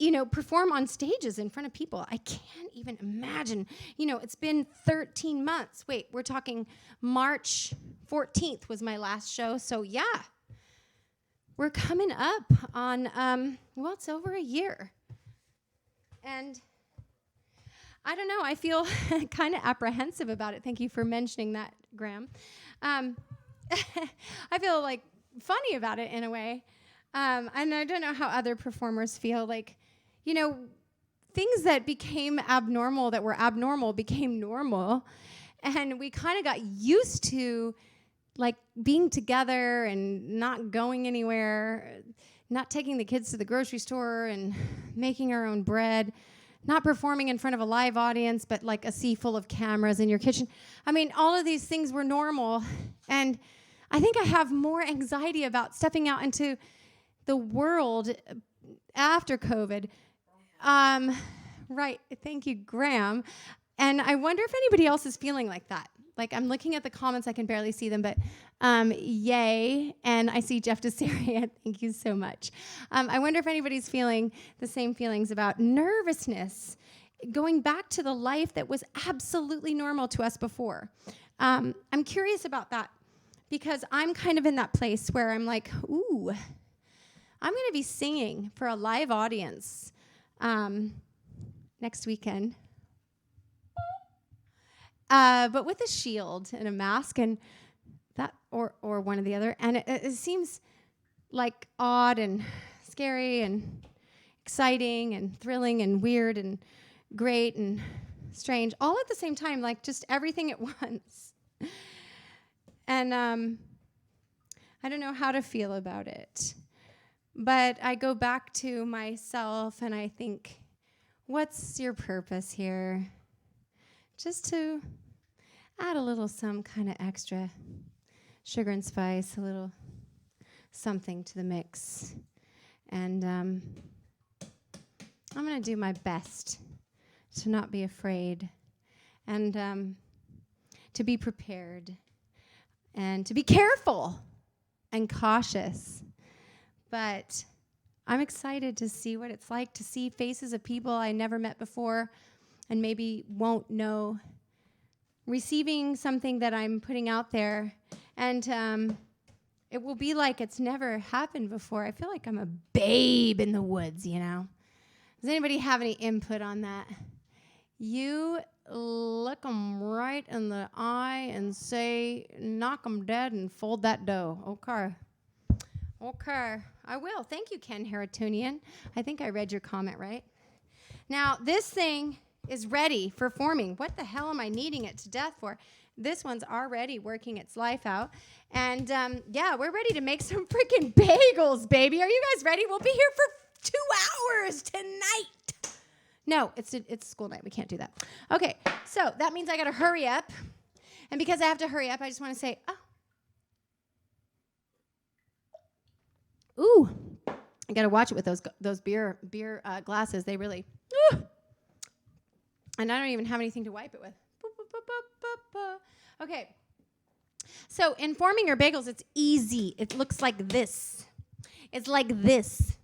you know, perform on stages in front of people. I can't even imagine. You know, it's been 13 months. Wait, we're talking March 14th was my last show. So, yeah, we're coming up on, well, it's over a year. And I don't know. I feel kind of apprehensive about it. Thank you for mentioning that, Graham. I feel like funny about it in a way. And I don't know how other performers feel. Like, you know, things that became abnormal, that were abnormal, became normal. And we kind of got used to, like, being together and not going anywhere, not taking the kids to the grocery store and making our own bread, not performing in front of a live audience, but like a sea full of cameras in your kitchen. I mean, all of these things were normal. And I think I have more anxiety about stepping out into the world after COVID. Right. Thank you, Graham. And I wonder if anybody else is feeling like that. Like, I'm looking at the comments, I can barely see them, but yay. And I see Jeff Desaria. Thank you so much. I wonder if anybody's feeling the same feelings about nervousness, going back to the life that was absolutely normal to us before. I'm curious about that because I'm kind of in that place where I'm like, ooh, I'm going to be singing for a live audience next weekend. But with a shield and a mask and that, or one or the other. And it seems like odd and scary and exciting and thrilling and weird and great and strange, all at the same time, like just everything at once. And I don't know how to feel about it. But I go back to myself and I think, what's your purpose here? Just to add a little some kind of extra sugar and spice, a little something to the mix. And I'm going to do my best to not be afraid and to be prepared and to be careful and cautious. But I'm excited to see what it's like to see faces of people I never met before and maybe won't know, receiving something that I'm putting out there. And it will be like it's never happened before. I feel like I'm a babe in the woods, you know. Does anybody have any input on that? You look them right in the eye and say, knock them dead and fold that dough. Okay. Okay. I will. Thank you, Ken Haratunian. I think I read your comment right. Now, this thing is ready for forming. What the hell am I kneading it to death for? This one's already working its life out. And yeah, we're ready to make some freaking bagels, baby. Are you guys ready? We'll be here for 2 hours tonight. No, it's school night. We can't do that. Okay, so that means I got to hurry up. And because I have to hurry up, I just want to say, ooh, I got to watch it with those beer glasses. They really, and I don't even have anything to wipe it with. Okay. So in forming your bagels, it's easy. It looks like this. It's like this.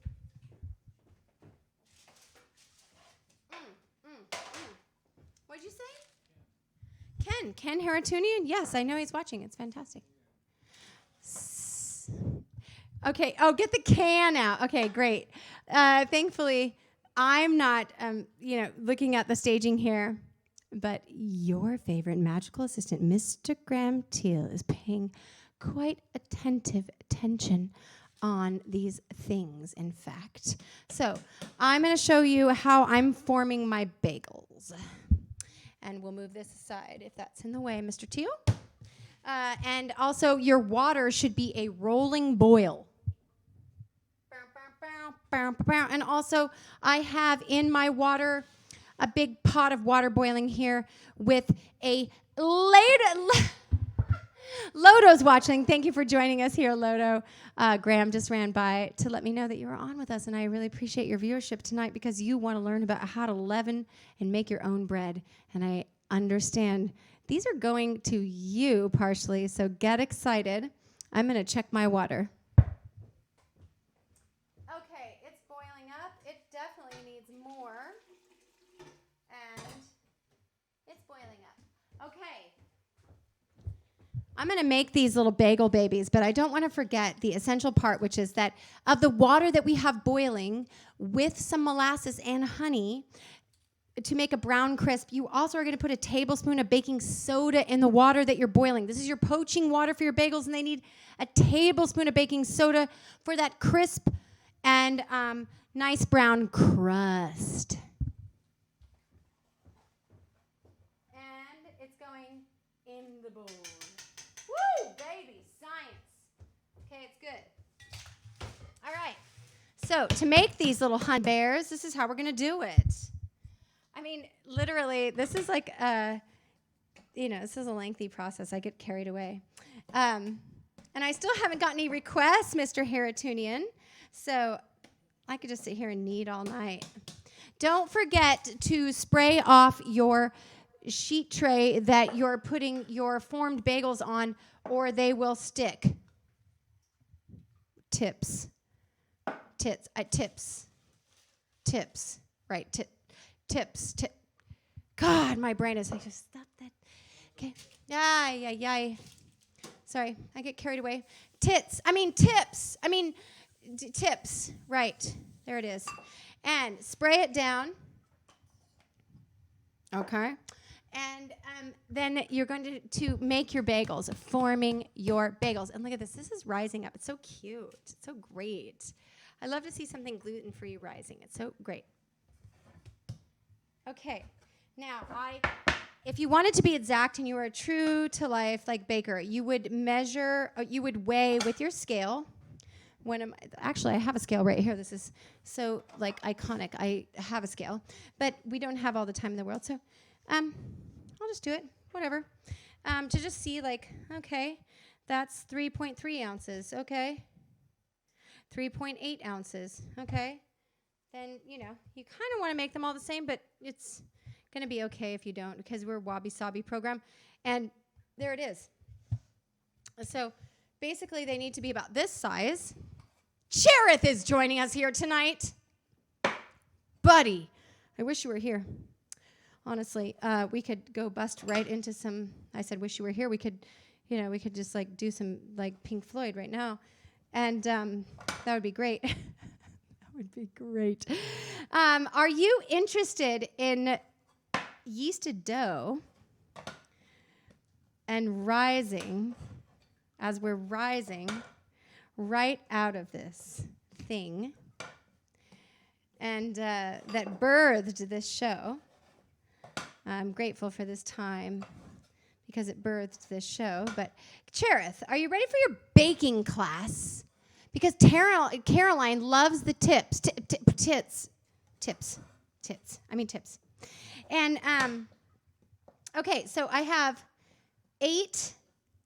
What'd you say? Ken Haratunian? Yes, I know he's watching. It's fantastic. Okay. Oh, get the can out. Okay, great. Thankfully, I'm not, looking at the staging here, but your favorite magical assistant, Mr. Graham Teal, is paying quite attentive attention on these things, in fact. So I'm going to show you how I'm forming my bagels. And we'll move this aside if that's in the way, Mr. Teal. And also, your water should be a rolling boil. And also, I have in my water a big pot of water boiling here with a Lodo's watching. Thank you for joining us here, Lodo. Graham just ran by to let me know that you were on with us, and I really appreciate your viewership tonight because you want to learn about how to leaven and make your own bread. And I understand these are going to you partially, so get excited. I'm going to check my water. Okay, it's boiling up. It definitely needs more. And it's boiling up. Okay. I'm going to make these little bagel babies, but I don't want to forget the essential part, which is that of the water that we have boiling with some molasses and honey, to make a brown crisp, you also are going to put a tablespoon of baking soda in the water that you're boiling. This is your poaching water for your bagels, and they need a tablespoon of baking soda for that crisp and nice brown crust. And it's going in the bowl. Woo, baby, science. Okay, it's good. All right. So to make these little honey bears, this is how we're going to do it. I mean, literally, this is like this is a lengthy process. I get carried away. And I still haven't got any requests, Mr. Haritunian. So I could just sit here and knead all night. Don't forget to spray off your sheet tray that you're putting your formed bagels on, or they will stick. Tips. Right, tips. God, my brain is like, just stop that. Okay. Yay. Sorry, I get carried away. Tips. Right, there it is. And spray it down. Okay. And then you're going to make your bagels, forming your bagels. And look at this. This is rising up. It's so cute. It's so great. I love to see something gluten-free rising. It's so great. Okay. Now, if you wanted to be exact and you were a true-to-life like baker, you would weigh with your scale. Actually, I have a scale right here. This is so like iconic. I have a scale, but we don't have all the time in the world, so I'll just do it. Whatever. To just see, like, okay, that's 3.3 ounces. Okay. 3.8 ounces. Okay. Then, you kind of want to make them all the same, but it's going to be okay if you don't, because we're a wabi-sabi program. And there it is. So basically, they need to be about this size. Cherith is joining us here tonight. Buddy, I wish you were here. Honestly, we could go bust right into some. I said, wish you were here. We could just like do some like Pink Floyd right now, and that would be great. That would be great. Are you interested in yeasted dough and rising, as we're rising right out of this thing, and that birthed this show? I'm grateful for this time because it birthed this show. But Cherith, are you ready for your baking class? Because Caroline loves the tips. Tips. And, okay, so I have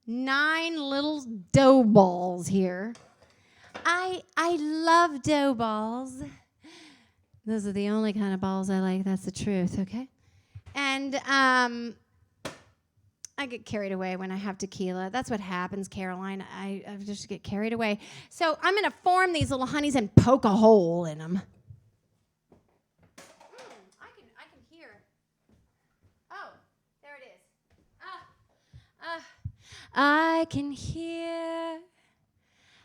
9 little dough balls here. I love dough balls. Those are the only kind of balls I like. That's the truth, okay? And I get carried away when I have tequila. That's what happens, Caroline. I just get carried away. So I'm going to form these little honeys and poke a hole in them. I can hear. Oh, there it is. I can hear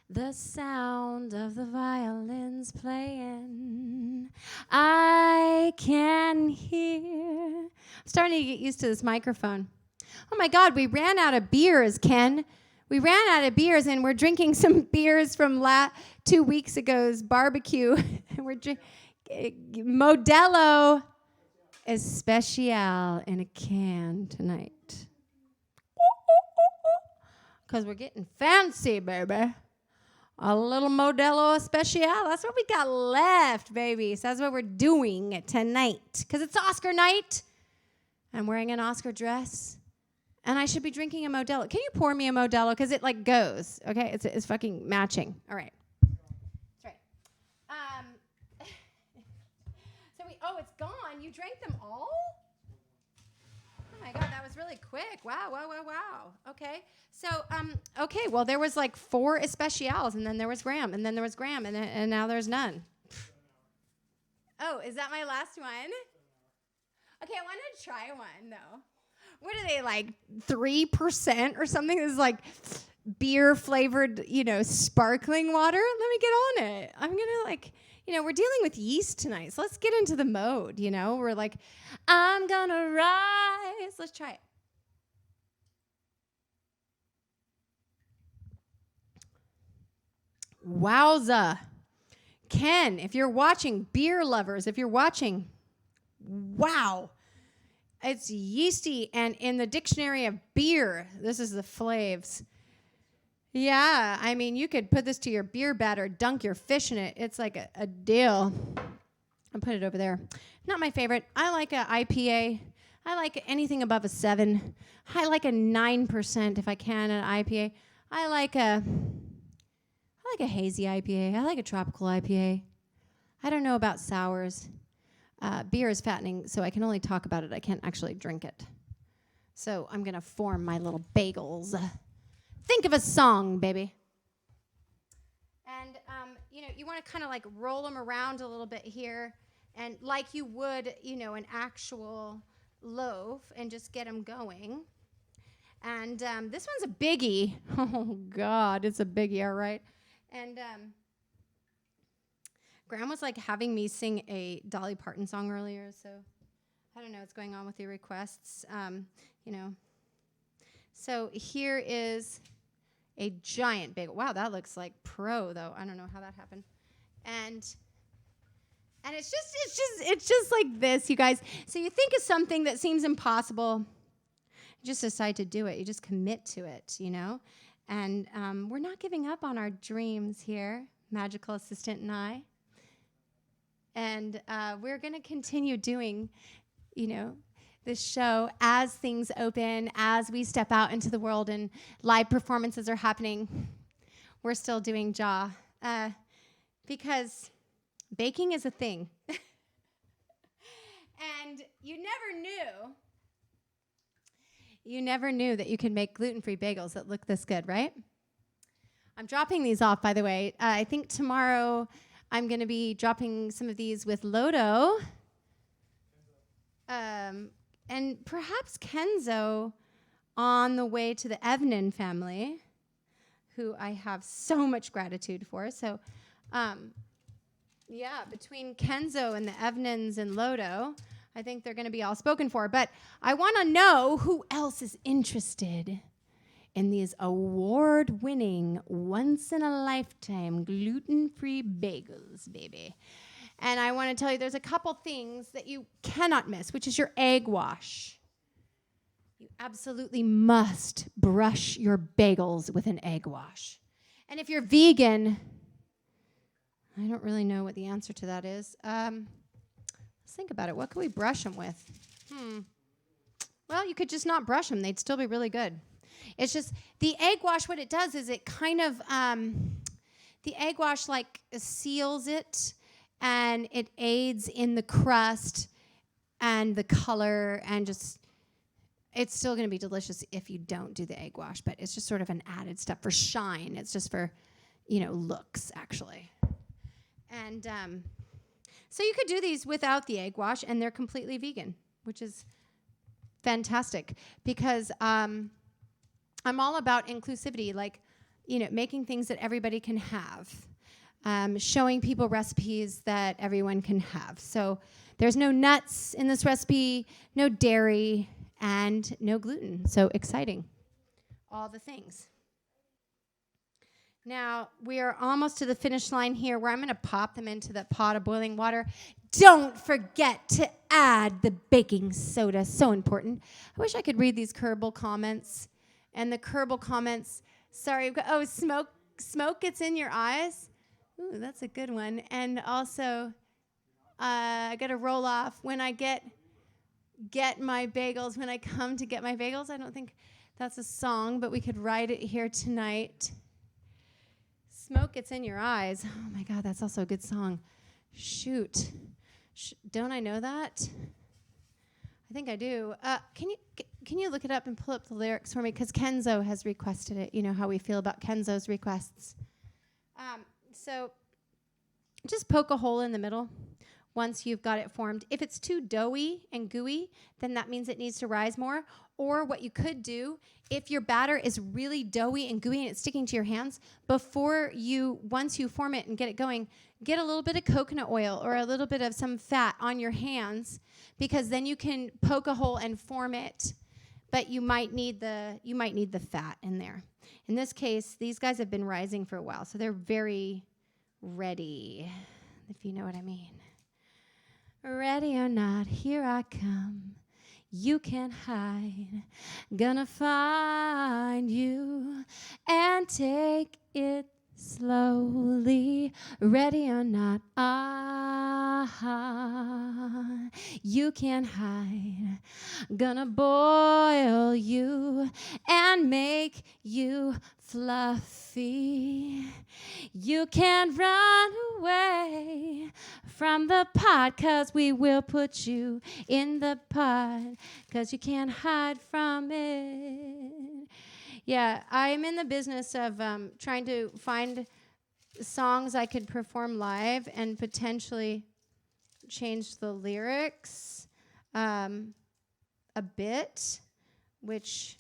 the sound of the violins playing. I can hear. I'm starting to get used to this microphone. Oh my God, we ran out of beers, Ken. We ran out of beers, and we're drinking some beers from 2 weeks ago's barbecue. And we're drinking Modelo Especial in a can tonight. Because we're getting fancy, baby. A little Modelo Especial. That's what we got left, baby. So that's what we're doing tonight. Because it's Oscar night. I'm wearing an Oscar dress. And I should be drinking a Modelo. Can you pour me a Modelo? Because it, like, goes. Okay? It's fucking matching. All right. That's right. It's gone. You drank them all? Oh, my God. That was really quick. Wow. Okay. So, okay. Well, there was, like, 4 Especials, and then there was Graham, and then there was Graham, and now there's none. Oh, is that my last one? Okay, I want to try one, though. What are they, like 3% or something? This is like beer flavored, sparkling water. Let me get on it. I'm gonna we're dealing with yeast tonight, so let's get into the mode, We're like, I'm gonna rise. Let's try it. Wowza. Ken, if you're watching, beer lovers, if you're watching, wow. It's yeasty, and in the dictionary of beer, this is the flavs. Yeah, I mean, you could put this to your beer batter, dunk your fish in it. It's like a deal. I'll put it over there. Not my favorite. I like a IPA. I like anything above a 7. I like a 9% if I can, an IPA. I like a hazy IPA. I like a tropical IPA. I don't know about sours. Beer is fattening, so I can only talk about it. I can't actually drink it. So I'm going to form my little bagels. Think of a song, baby. And, you want to kind of like roll them around a little bit here, and like you would, an actual loaf, and just get them going. And this one's a biggie. Oh, God, it's a biggie, all right. And Graham was like having me sing a Dolly Parton song earlier, so I don't know what's going on with the requests, So here is a giant bagel. Wow, that looks like pro, though. I don't know how that happened. And it's just like this, you guys. So you think of something that seems impossible, you just decide to do it. You just commit to it, And we're not giving up on our dreams here, Magical Assistant and I. And we're going to continue doing, this show as things open, as we step out into the world and live performances are happening. We're still doing jaw because baking is a thing. And you never knew that you could make gluten-free bagels that look this good, right? I'm dropping these off, by the way. I think tomorrow I'm going to be dropping some of these with Lodo. And perhaps Kenzo on the way to the Evnan family, who I have so much gratitude for. So, between Kenzo and the Evnans and Lodo, I think they're going to be all spoken for. But I want to know who else is interested in these award-winning, once-in-a-lifetime gluten-free bagels, baby. And I want to tell you there's a couple things that you cannot miss, which is your egg wash. You absolutely must brush your bagels with an egg wash. And if you're vegan, I don't really know what the answer to that is. Let's think about it. What could we brush them with? Well, you could just not brush them. They'd still be really good. It's just the egg wash, what it does is it kind of, the egg wash like seals it, and it aids in the crust and the color, and just, it's still going to be delicious if you don't do the egg wash, but it's just sort of an added step for shine. It's just for, looks, actually. And so you could do these without the egg wash, and they're completely vegan, which is fantastic, because I'm all about inclusivity, like, making things that everybody can have. Showing people recipes that everyone can have. So there's no nuts in this recipe, no dairy, and no gluten. So exciting. All the things. Now, we are almost to the finish line here, where I'm going to pop them into the pot of boiling water. Don't forget to add the baking soda. So important. I wish I could read these Kerbal comments. And the Kerbal comments, sorry, smoke gets in your eyes. Ooh, that's a good one. And also, I got to roll off when I get my bagels. When I come to get my bagels, I don't think that's a song, but we could write it here tonight. Smoke gets in your eyes. Oh my God, that's also a good song. Shoot, don't I know that? I think I do. Can you look it up and pull up the lyrics for me? Because Kenzo has requested it. You know how we feel about Kenzo's requests. So just poke a hole in the middle once you've got it formed. If it's too doughy and gooey, then that means it needs to rise more. Or what you could do, if your batter is really doughy and gooey and it's sticking to your hands, once you form it and get it going, get a little bit of coconut oil or a little bit of some fat on your hands, because then you can poke a hole and form it. But you might need the fat in there. In this case, these guys have been rising for a while, so they're very ready, if you know what I mean. Ready or not, here I come. You can't hide. Gonna find you and take it slowly. Ready or not, you can't hide. Gonna boil you and make you fluffy. You can't run away from the pot, 'cause we will put you in the pot, 'cause you can't hide from it. Yeah, I'm in the business of trying to find songs I could perform live and potentially change the lyrics a bit, which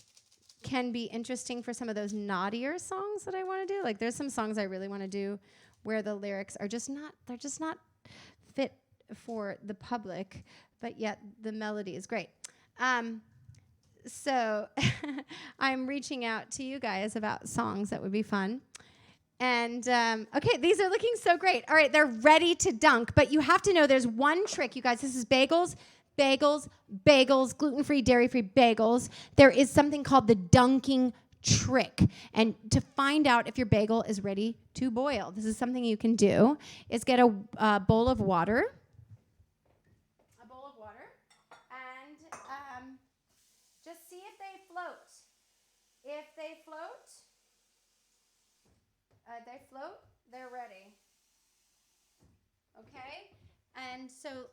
can be interesting for some of those naughtier songs that I want to do. Like, there's some songs I really want to do where the lyrics are just not fit for the public, but yet the melody is great. So I'm reaching out to you guys about songs that would be fun. And, okay, these are looking so great. All right, they're ready to dunk, but you have to know there's one trick, you guys. This is bagels, gluten-free, dairy-free bagels. There is something called the dunking trick. And to find out if your bagel is ready to boil, this is something you can do, is get a bowl of water. And just see if they float. If they float, they're ready. Okay? And so,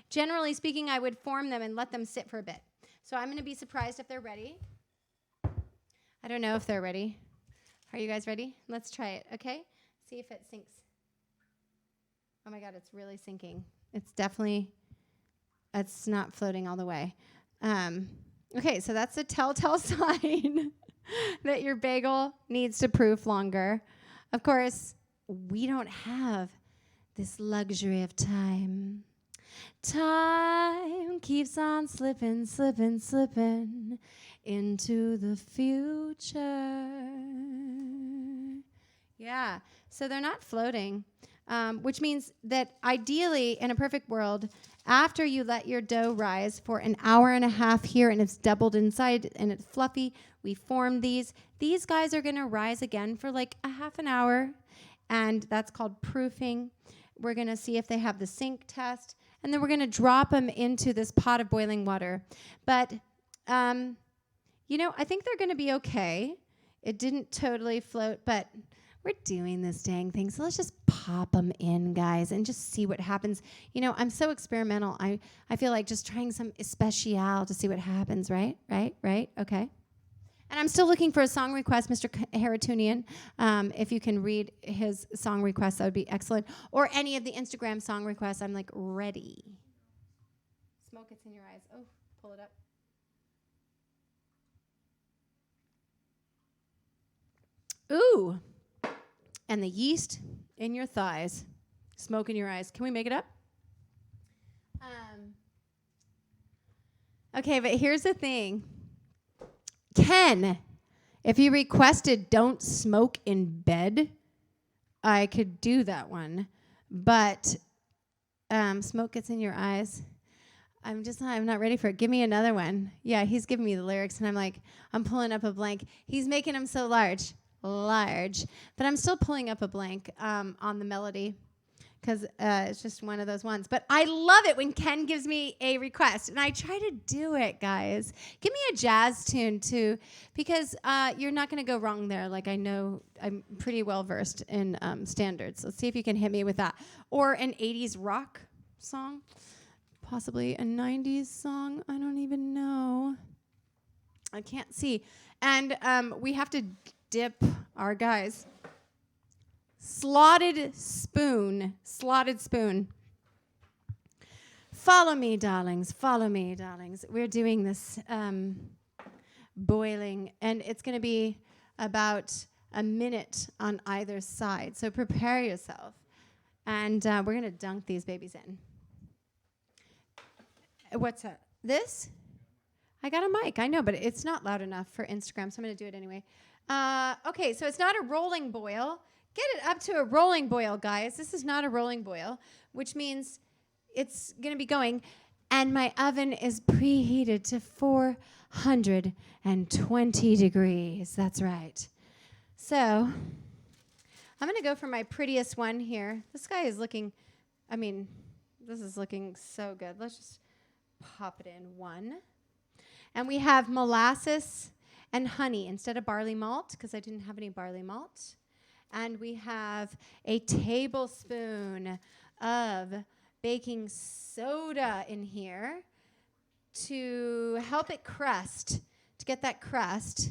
generally speaking, I would form them and let them sit for a bit. So I'm going to be surprised if they're ready. I don't know if they're ready. Are you guys ready? Let's try it, okay? See if it sinks. Oh my God, it's really sinking. It's not floating all the way. Okay, so that's a telltale sign that your bagel needs to proof longer. Of course, we don't have this luxury of time. Time keeps on slipping into the future. Yeah, so they're not floating, which means that ideally, in a perfect world, after you let your dough rise for an hour and a half here and it's doubled inside and it's fluffy, we form these. These guys are going to rise again for like a half an hour, and that's called proofing. We're going to see if they have the sink test, and then we're going to drop them into this pot of boiling water. But, I think they're going to be okay. It didn't totally float, but we're doing this dang thing, so let's just pop them in, guys, and just see what happens. I'm so experimental. I feel like just trying some especial to see what happens, right? Okay. And I'm still looking for a song request, Mr. Haratunian. If you can read his song requests, that would be excellent. Or any of the Instagram song requests. I'm like, ready. Smoke, it's in your eyes. Oh, pull it up. Ooh. And the yeast in your thighs. Smoke in your eyes. Can we make it up? Okay, but here's the thing. Ken, if you requested don't smoke in bed, I could do that one. But smoke gets in your eyes. I'm not ready for it. Give me another one. Yeah, he's giving me the lyrics, and I'm pulling up a blank. He's making them so large. But I'm still pulling up a blank on the melody, because it's just one of those ones. But I love it when Ken gives me a request, and I try to do it, guys. Give me a jazz tune, too, because you're not going to go wrong there. Like, I know I'm pretty well-versed in standards. Let's see if you can hit me with that. Or an 80s rock song, possibly a 90s song. I don't even know. I can't see. And we have to dip our guys. Slotted spoon. Follow me, darlings. Follow me, darlings. We're doing this boiling, and it's going to be about a minute on either side. So prepare yourself. And we're going to dunk these babies in. What's that? This? I got a mic. I know, but it's not loud enough for Instagram, so I'm going to do it anyway. Okay, so it's not a rolling boil. Get it up to a rolling boil, guys. This is not a rolling boil, which means it's going to be going. And my oven is preheated to 420 degrees. That's right. So I'm going to go for my prettiest one here. This guy is looking, this is looking so good. Let's just pop it in one. And we have molasses and honey instead of barley malt, because I didn't have any barley malt. And we have a tablespoon of baking soda in here to help it crust, to get that crust,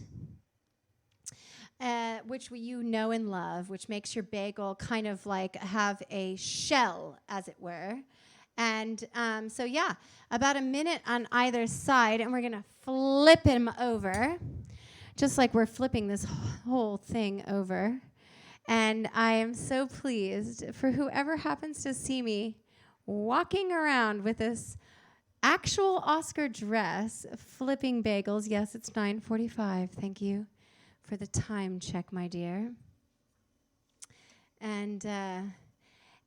which you know and love, which makes your bagel kind of like have a shell, as it were. And so, yeah, about a minute on either side, and we're going to flip him over, just like we're flipping this whole thing over. And I am so pleased for whoever happens to see me walking around with this actual Oscar dress, flipping bagels. Yes, it's 9:45. Thank you for the time check, my dear. And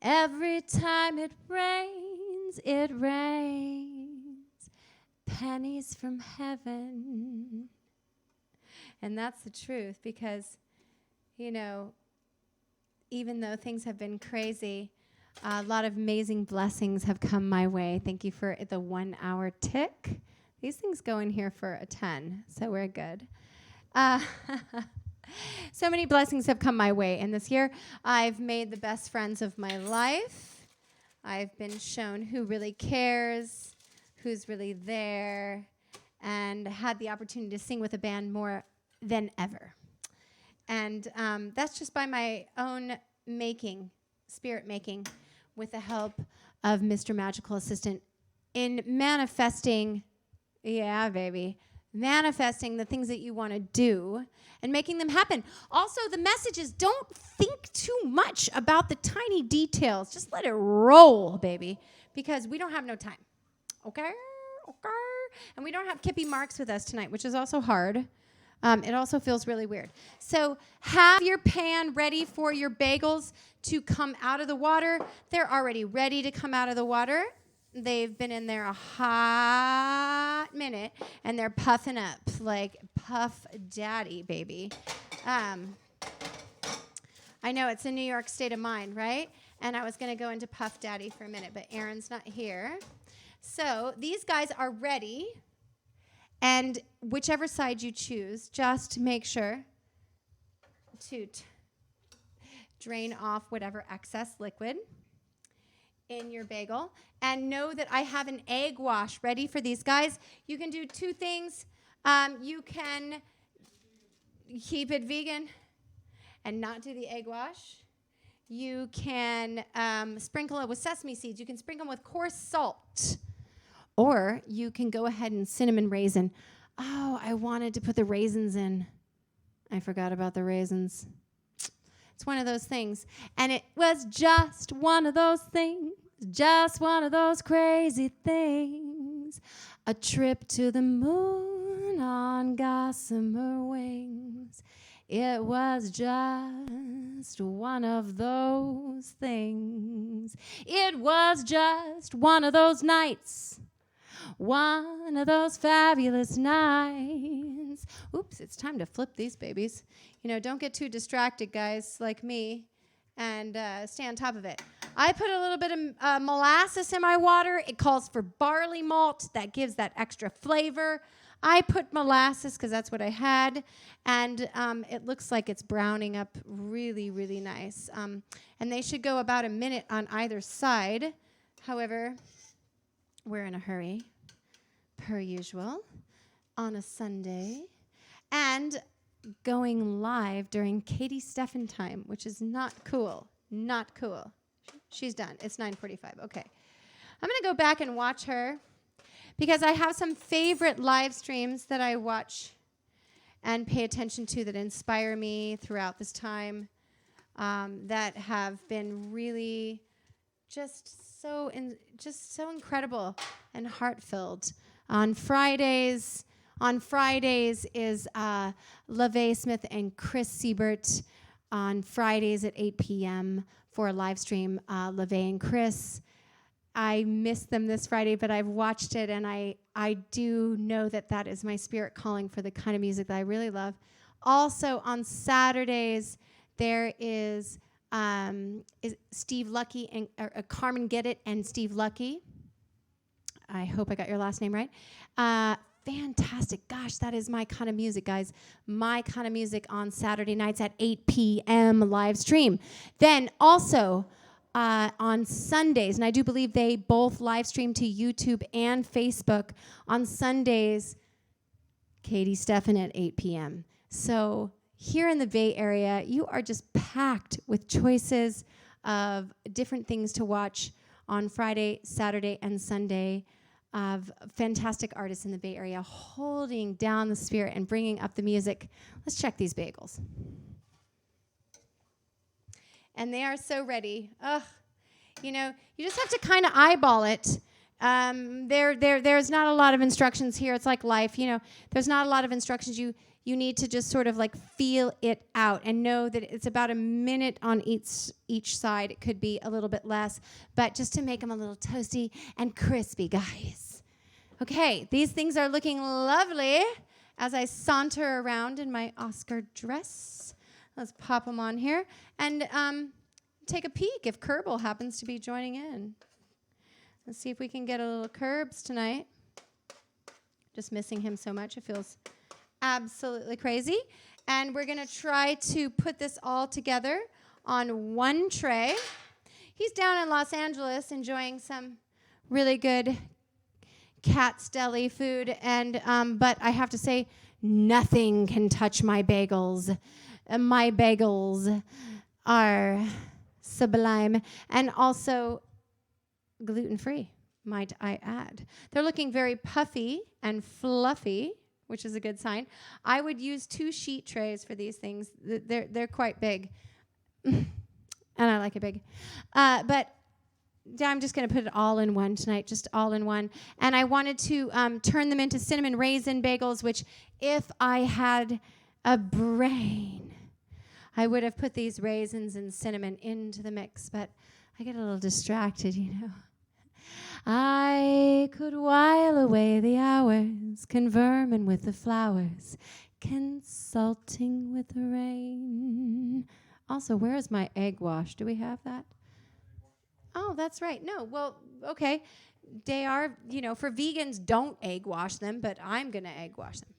every time it rains, pennies from heaven. And that's the truth, because, you know, even though things have been crazy, a lot of amazing blessings have come my way. Thank you for the 1 hour tick. These things go in here for a 10, so we're good. So many blessings have come my way. And this year, I've made the best friends of my life. I've been shown who really cares, who's really there, and had the opportunity to sing with a band more than ever. And that's just by my own making, spirit making, with the help of Mr. Magical Assistant in manifesting, yeah, baby, manifesting the things that you want to do and making them happen. Also, the message is don't think too much about the tiny details. Just let it roll, baby, because we don't have no time. Okay? And we don't have Kippy Marks with us tonight, which is also hard. It also feels really weird. So have your pan ready for your bagels to come out of the water. They're already ready to come out of the water. They've been in there a hot minute, and they're puffing up like Puff Daddy, baby. I know it's a New York state of mind, right? And I was going to go into Puff Daddy for a minute, but Aaron's not here. So these guys are ready. And whichever side you choose, just make sure to drain off whatever excess liquid in your bagel. And know that I have an egg wash ready for these guys. You can do two things. You can keep it vegan and not do the egg wash. You can sprinkle it with sesame seeds. You can sprinkle them with coarse salt. Or you can go ahead and cinnamon raisin. Oh, I wanted to put the raisins in. I forgot about the raisins. It's one of those things. And it was just one of those things. Just one of those crazy things. A trip to the moon on gossamer wings. It was just one of those things. It was just one of those nights. One of those fabulous nights. Oops, it's time to flip these babies. You know, don't get too distracted, guys, like me, and stay on top of it. I put a little bit of molasses in my water. It calls for barley malt. That gives that extra flavor. I put molasses because that's what I had, and it looks like it's browning up really, really nice. And they should go about a minute on either side. However, we're in a hurry, per usual, on a Sunday, and going live during Katie Steffen time, which is not cool. Not cool. She's done. It's 9:45. Okay. I'm going to go back and watch her because I have some favorite live streams that I watch and pay attention to that inspire me throughout this time, that have been really just so incredible and heart-filled. On Fridays is LaVey Smith and Chris Siebert on Fridays at 8 p.m. for a live stream. LaVey and Chris, I missed them this Friday, but I've watched it, and I do know that is my spirit calling for the kind of music that I really love. Also on Saturdays, there is Steve Lucky and Carmen Get It and Steve Lucky. I hope I got your last name right. Fantastic. Gosh, that is my kind of music, guys. My kind of music on Saturday nights at 8 p.m. live stream. Then also on Sundays, and I do believe they both live stream to YouTube and Facebook. On Sundays, Katie Steffen at 8 p.m. So here in the Bay Area, you are just packed with choices of different things to watch on Friday, Saturday, and Sunday, of fantastic artists in the Bay Area holding down the spirit and bringing up the music. Let's check these bagels. And they are so ready. Ugh. You know, you just have to kind of eyeball it. There's not a lot of instructions here. It's like life, you know. There's not a lot of instructions. You need to just sort of like feel it out and know that it's about a minute on each side. It could be a little bit less, but just to make them a little toasty and crispy, guys. Okay, these things are looking lovely as I saunter around in my Oscar dress. Let's pop them on here and take a peek if Kerbal happens to be joining in. Let's see if we can get a little Kerbs tonight. Just missing him so much. It feels absolutely crazy. And we're going to try to put this all together on one tray. He's down in Los Angeles enjoying some really good Cat's Deli food. And but I have to say, nothing can touch my bagels. My bagels are sublime and also gluten-free, might I add. They're looking very puffy and fluffy, which is a good sign. I would use 2 sheet trays for these things. They're quite big, and I like it big. But I'm just going to put it all in one tonight, just all in one. And I wanted to turn them into cinnamon raisin bagels, which if I had a brain, I would have put these raisins and cinnamon into the mix, but I get a little distracted, you know. I could while away the hours, converming with the flowers, consulting with the rain. Also, where is my egg wash? Do we have that? Oh, that's right. No, well, okay. They are, you know, for vegans, don't egg wash them, but I'm going to egg wash them.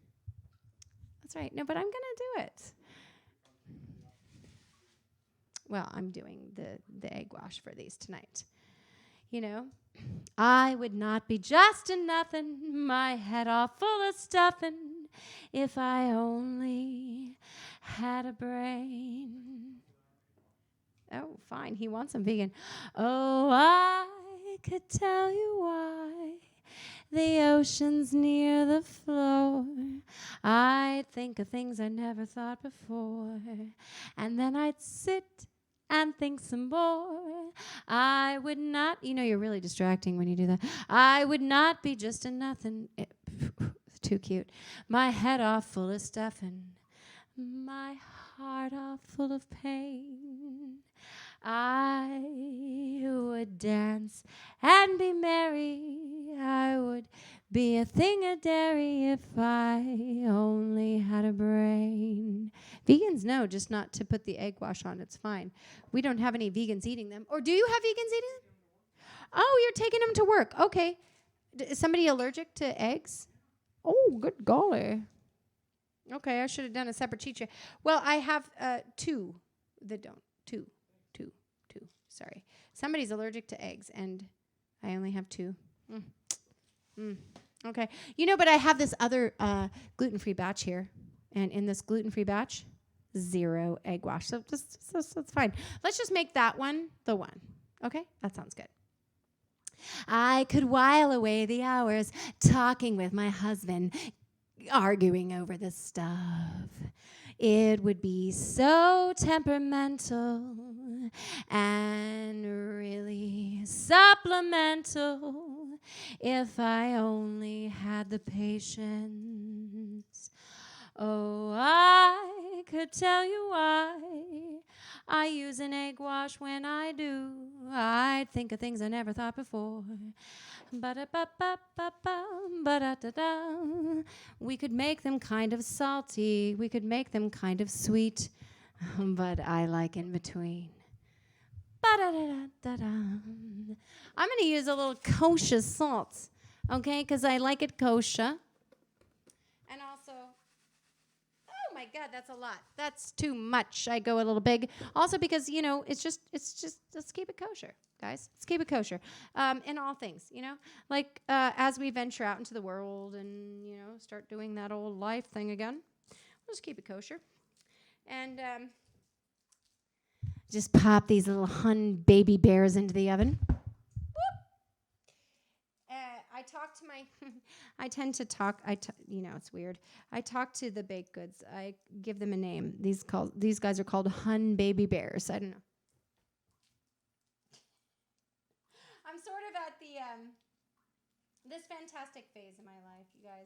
That's right. No, but I'm going to do it. Well, I'm doing the egg wash for these tonight. You know, I would not be just a nothing, my head all full of stuffing, if I only had a brain. Oh, fine, he wants some vegan. Oh, I could tell you why the ocean's near the floor. I'd think of things I never thought before, and then I'd sit and think some more. I would not, you know, you're really distracting when you do that. I would not be just a nothing. Too cute. My head all full of stuffing, my heart all full of pain. I would dance and be merry. I would be a thing of dairy if I only had a brain. Vegans know just not to put the egg wash on. It's fine. We don't have any vegans eating them. Or do you have vegans eating them? Oh, you're taking them to work. Okay. Is somebody allergic to eggs? Oh, good golly. Okay, I should have done a separate cheat sheet. Well, I have 2 that don't. Two. Sorry. Somebody's allergic to eggs, and I only have 2. Okay. You know, but I have this other gluten-free batch here. And in this gluten-free batch, 0 egg wash. So just that's fine. Let's just make that one the one. Okay? That sounds good. I could while away the hours talking with my husband, arguing over this stuff. It would be so temperamental and really supplemental if I only had the patience. Oh, I could tell you why I use an egg wash when I do. I think of things I never thought before. Ba-da-ba-ba-ba-ba, ba-da-da-da. We could make them kind of salty. We could make them kind of sweet. But I like in between. Ba-da-da-da-da-da. I'm going to use a little kosher salt, okay? Because I like it kosher. And also, oh my God, that's a lot. That's too much. I go a little big. Also because, it's just, let's keep it kosher, guys. Let's keep it kosher in all things, Like as we venture out into the world and, start doing that old life thing again, we'll just keep it kosher. And just pop these little Hun baby bears into the oven. I talk to my, I tend to talk, it's weird. I talk to the baked goods. I give them a name. These guys are called Hun baby bears. I don't know. I'm sort of at this fantastic phase in my life, you guys.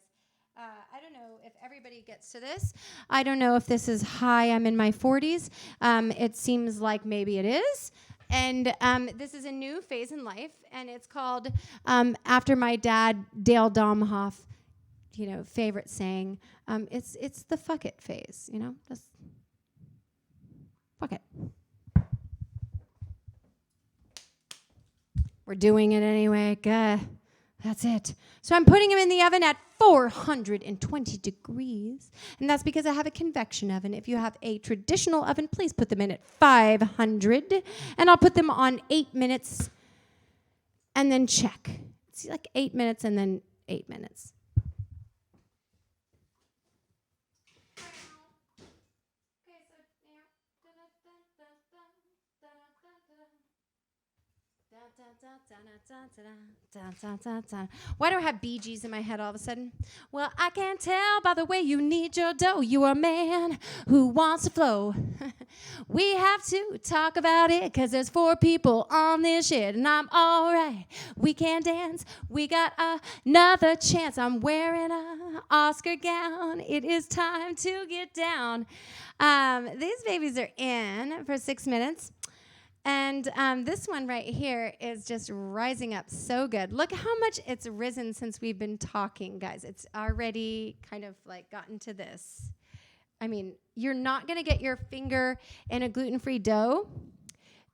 I don't know if everybody gets to this. I don't know if this is high. I'm in my 40s. It seems like maybe it is. And this is a new phase in life, and it's called, after my dad, Dale Domhoff, favorite saying, it's the fuck it phase, just fuck it. We're doing it anyway. That's it. So I'm putting them in the oven at 420 degrees. And that's because I have a convection oven. If you have a traditional oven, please put them in at 500. And I'll put them on 8 minutes and then check. It's like 8 minutes and then 8 minutes. Why do I have Bee Gees in my head all of a sudden? Well, I can tell by the way you knead your dough. You're a man who wants to flow. We have to talk about it because there's 4 people on this shit and I'm all right. We can dance. We got another chance. I'm wearing an Oscar gown. It is time to get down. These babies are in for 6 minutes. And this one right here is just rising up so good. Look how much it's risen since we've been talking, guys. It's already kind of like gotten to this. I mean, you're not going to get your finger in a gluten-free dough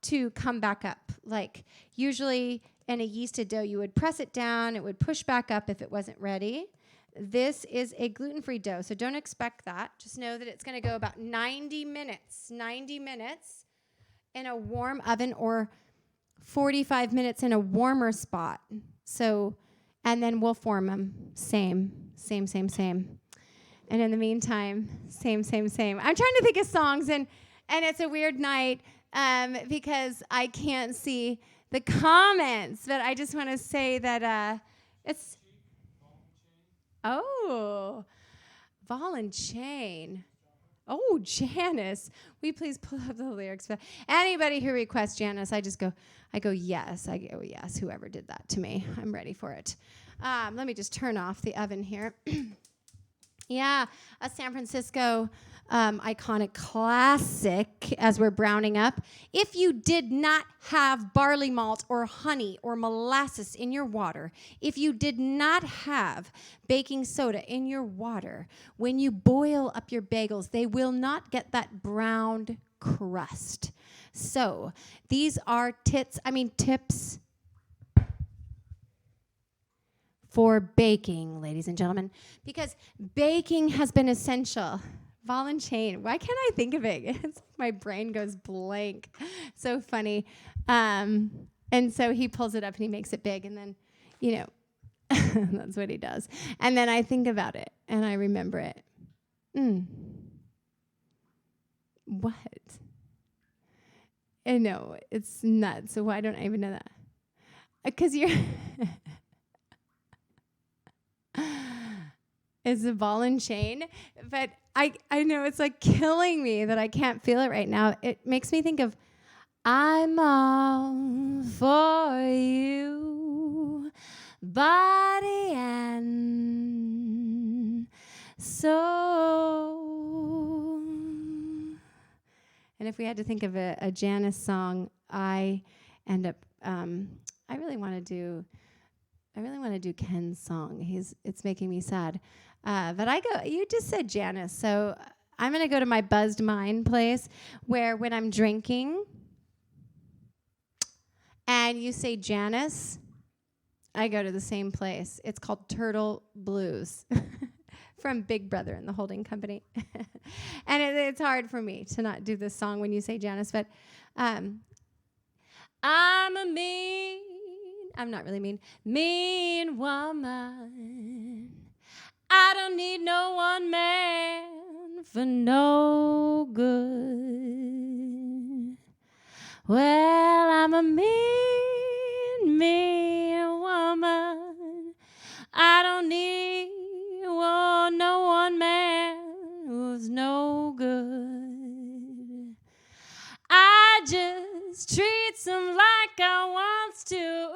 to come back up. Like usually in a yeasted dough, you would press it down. It would push back up if it wasn't ready. This is a gluten-free dough, so don't expect that. Just know that it's going to go about 90 minutes. 90 minutes. In a warm oven or 45 minutes in a warmer spot. So, and then we'll form them. Same. And in the meantime, same. I'm trying to think of songs, and it's a weird night because I can't see the comments, but I just want to say that it's... Oh, Ball and Chain. Oh, Janice. Will you please pull up the lyrics? Anybody who requests Janice, I go, yes. Whoever did that to me. I'm ready for it. Let me just turn off the oven here. Yeah, a San Francisco iconic classic as we're browning up. If you did not have barley malt or honey or molasses in your water, if you did not have baking soda in your water, when you boil up your bagels, they will not get that browned crust. So these are tips for baking, ladies and gentlemen, because baking has been essential. Ball and Chain. Why can't I think of it? It's like my brain goes blank. So funny. And so he pulls it up and he makes it big, and then, that's what he does. And then I think about it and I remember it. What? I know, it's nuts. So why don't I even know that? Because you're... It's a ball and chain. But I know it's like killing me that I can't feel it right now. It makes me think of, I'm all for you, body and soul. And if we had to think of a Janice song, I end up, I really want to do Ken's song. It's making me sad. But you just said Janice, so I'm going to go to my buzzed mind place where when I'm drinking and you say Janice, I go to the same place. It's called Turtle Blues from Big Brother and the Holding Company. And it's hard for me to not do this song when you say Janice, but I'm not really mean woman. I don't need no one man for no good. Well, I'm a mean woman. I don't need no one man who's no good. I just treat some like I wants to.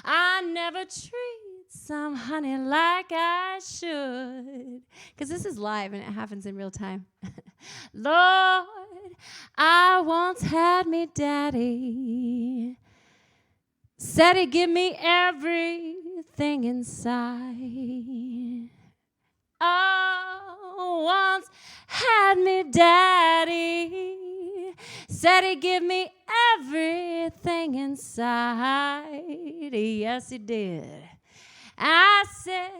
I never treat some honey like I should. Because this is live and it happens in real time. Lord, I once had me daddy. Said he'd give me everything inside. Oh, once had me daddy. Said he'd give me everything inside. Yes, he did. I said,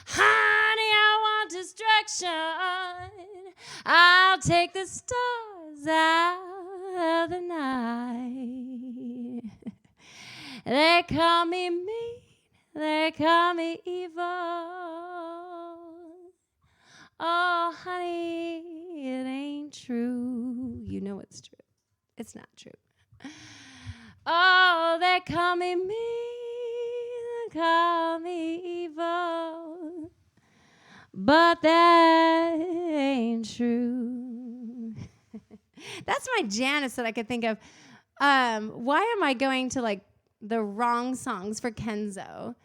honey, I want destruction. I'll take the stars out of the night. They call me mean, they call me evil. Oh, honey, it ain't true. You know it's true. It's not true. Oh, they call me mean, they call me evil. But that ain't true. That's my Janice that I could think of. Why am I going to like the wrong songs for Kenzo?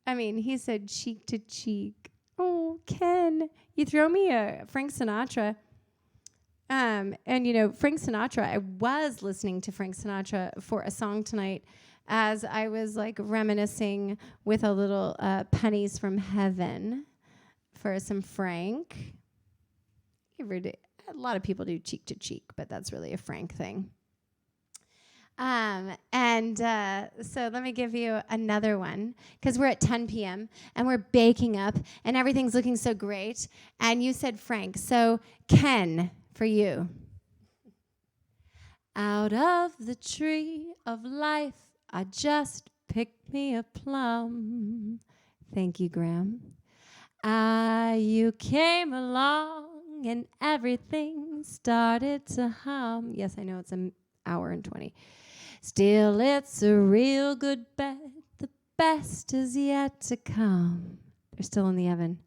I mean, he said cheek to cheek. Oh, Ken, you throw me a Frank Sinatra. And, you know, Frank Sinatra, I was listening to Frank Sinatra for a song tonight as I was, like, reminiscing with a little pennies from heaven for some Frank. A lot of people do cheek to cheek, but that's really a Frank thing. So let me give you another one, because we're at 10 p.m. and we're baking up and everything's looking so great. And you said Frank, so Ken, for you. Out of the tree of life, I just picked me a plum. Thank you, Graham. You came along and everything started to hum. Yes, I know it's an hour and 20. Still, it's a real good bet. The best is yet to come. They're still in the oven.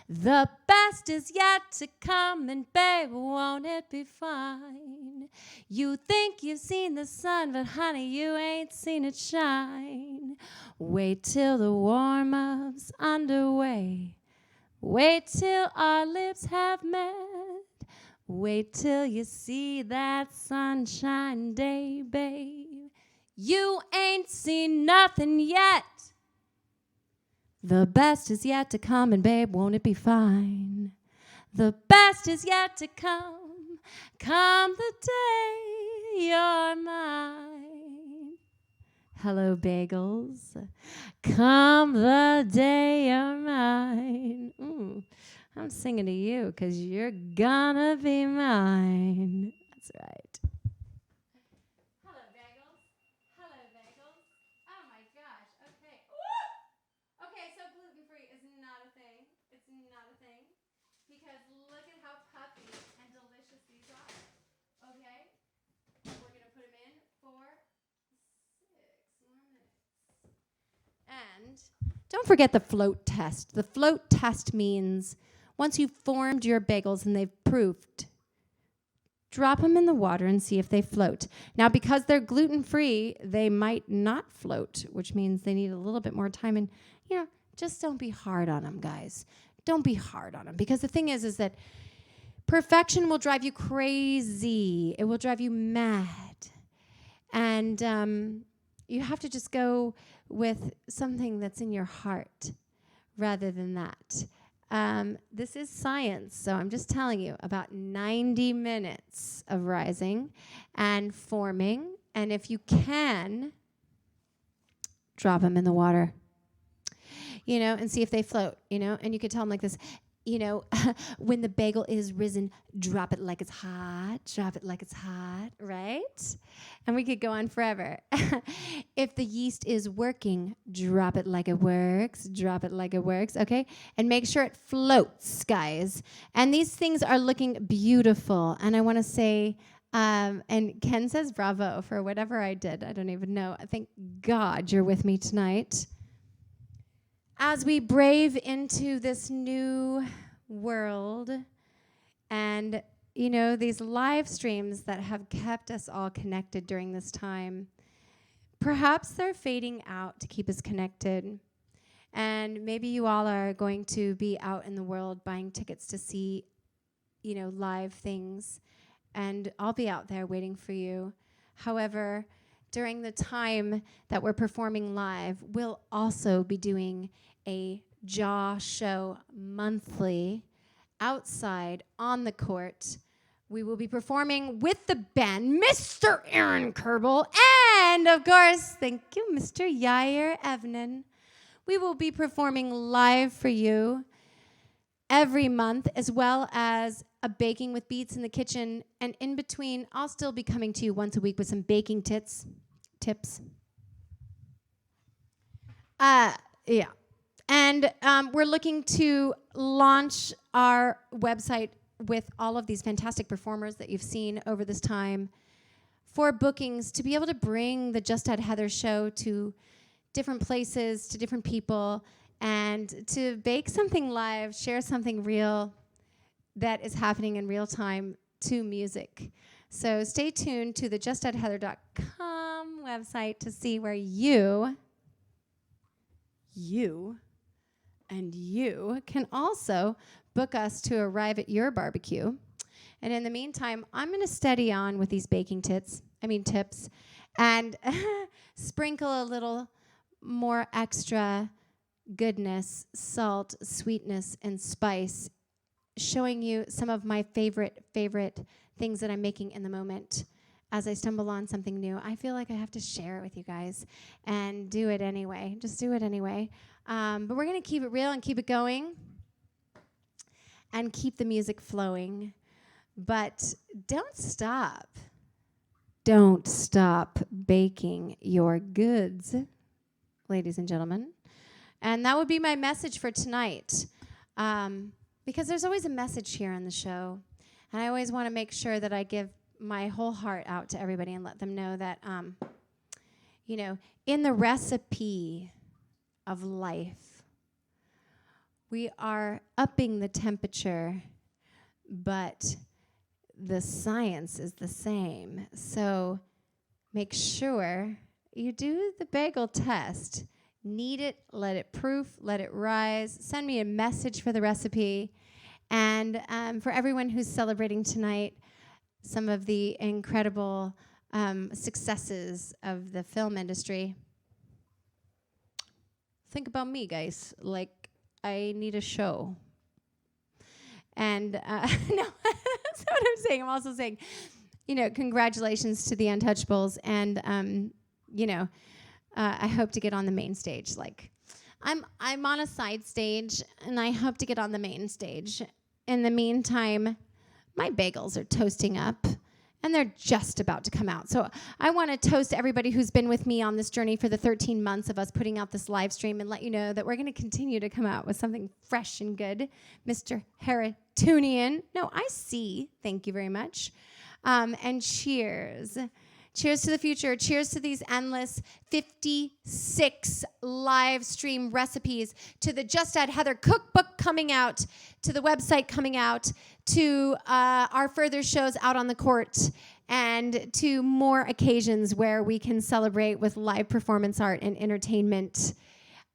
The best is yet to come, and babe, won't it be fine? You think you've seen the sun, but honey, you ain't seen it shine. Wait till the warm-up's underway. Wait till our lips have met. Wait till you see that sunshine day, babe. You ain't seen nothing yet. The best is yet to come, and babe, won't it be fine? The best is yet to come. Come the day you're mine. Hello, Bagels. Come the day you're mine. I'm singing to you because you're gonna be mine. That's right. Hello, Bagels. Hello, Bagels. Oh, my gosh. Okay. Woo! Okay, so gluten-free is not a thing. It's not a thing. Because look at how puffy and delicious these are. Okay? We're going to put them in for 6 more minutes. And don't forget the float test. The float test means once you've formed your bagels and they've proofed, drop them in the water and see if they float. Now, because they're gluten-free, they might not float, which means they need a little bit more time. And, just don't be hard on them, guys. Don't be hard on them. Because the thing is that perfection will drive you crazy. It will drive you mad. And you have to just go with something that's in your heart rather than that. This is science, so I'm just telling you about 90 minutes of rising and forming. And if you can, drop them in the water, and see if they float, and you could tell them like this, when the bagel is risen, drop it like it's hot, right? And we could go on forever. If the yeast is working, drop it like it works, okay? And make sure it floats, guys. And these things are looking beautiful. And I want to say, and Ken says bravo for whatever I did. I don't even know. Thank God you're with me tonight. As we brave into this new world and, these live streams that have kept us all connected during this time, perhaps they're fading out to keep us connected. And maybe you all are going to be out in the world buying tickets to see, live things. And I'll be out there waiting for you. However, during the time that we're performing live, we'll also be doing a jaw show monthly outside on the court. We will be performing with the band, Mr. Aaron Kerbel, and of course, thank you, Mr. Yair Evnan. We will be performing live for you every month, as well as a baking with beats in the kitchen. And in between, I'll still be coming to you once a week with some baking tips. Yeah. And we're looking to launch our website with all of these fantastic performers that you've seen over this time for bookings to be able to bring the Just Add Heather show to different places, to different people, and to bake something live, share something real that is happening in real time to music. So stay tuned to the justaddheather.com website to see where you can also book us to arrive at your barbecue. And in the meantime, I'm going to steady on with these baking tips, and sprinkle a little more extra goodness, salt, sweetness, and spice, showing you some of my favorite things that I'm making in the moment. As I stumble on something new, I feel like I have to share it with you guys and do it anyway. Just do it anyway. But we're going to keep it real and keep it going and keep the music flowing. But don't stop. Don't stop baking your goods, ladies and gentlemen. And that would be my message for tonight. Because there's always a message here on the show. And I always want to make sure that I give my whole heart out to everybody and let them know that, in the recipe of life, we are upping the temperature, but the science is the same. So make sure you do the bagel test. Knead it, let it proof, let it rise. Send me a message for the recipe. And for everyone who's celebrating tonight, some of the incredible successes of the film industry. Think about me, guys. Like, I need a show. And, no, that's what I'm saying. I'm also saying, congratulations to the Untouchables. And, I hope to get on the main stage. Like, I'm on a side stage, and I hope to get on the main stage. In the meantime, my bagels are toasting up, and they're just about to come out. So I want to toast everybody who's been with me on this journey for the 13 months of us putting out this live stream and let you know that we're going to continue to come out with something fresh and good. Mr. Haritunian. No, I see. Thank you very much. And cheers. Cheers to the future. Cheers to these endless 56 live stream recipes, to the Just Add Heather cookbook coming out, to the website coming out, to our further shows out on the court, and to more occasions where we can celebrate with live performance art and entertainment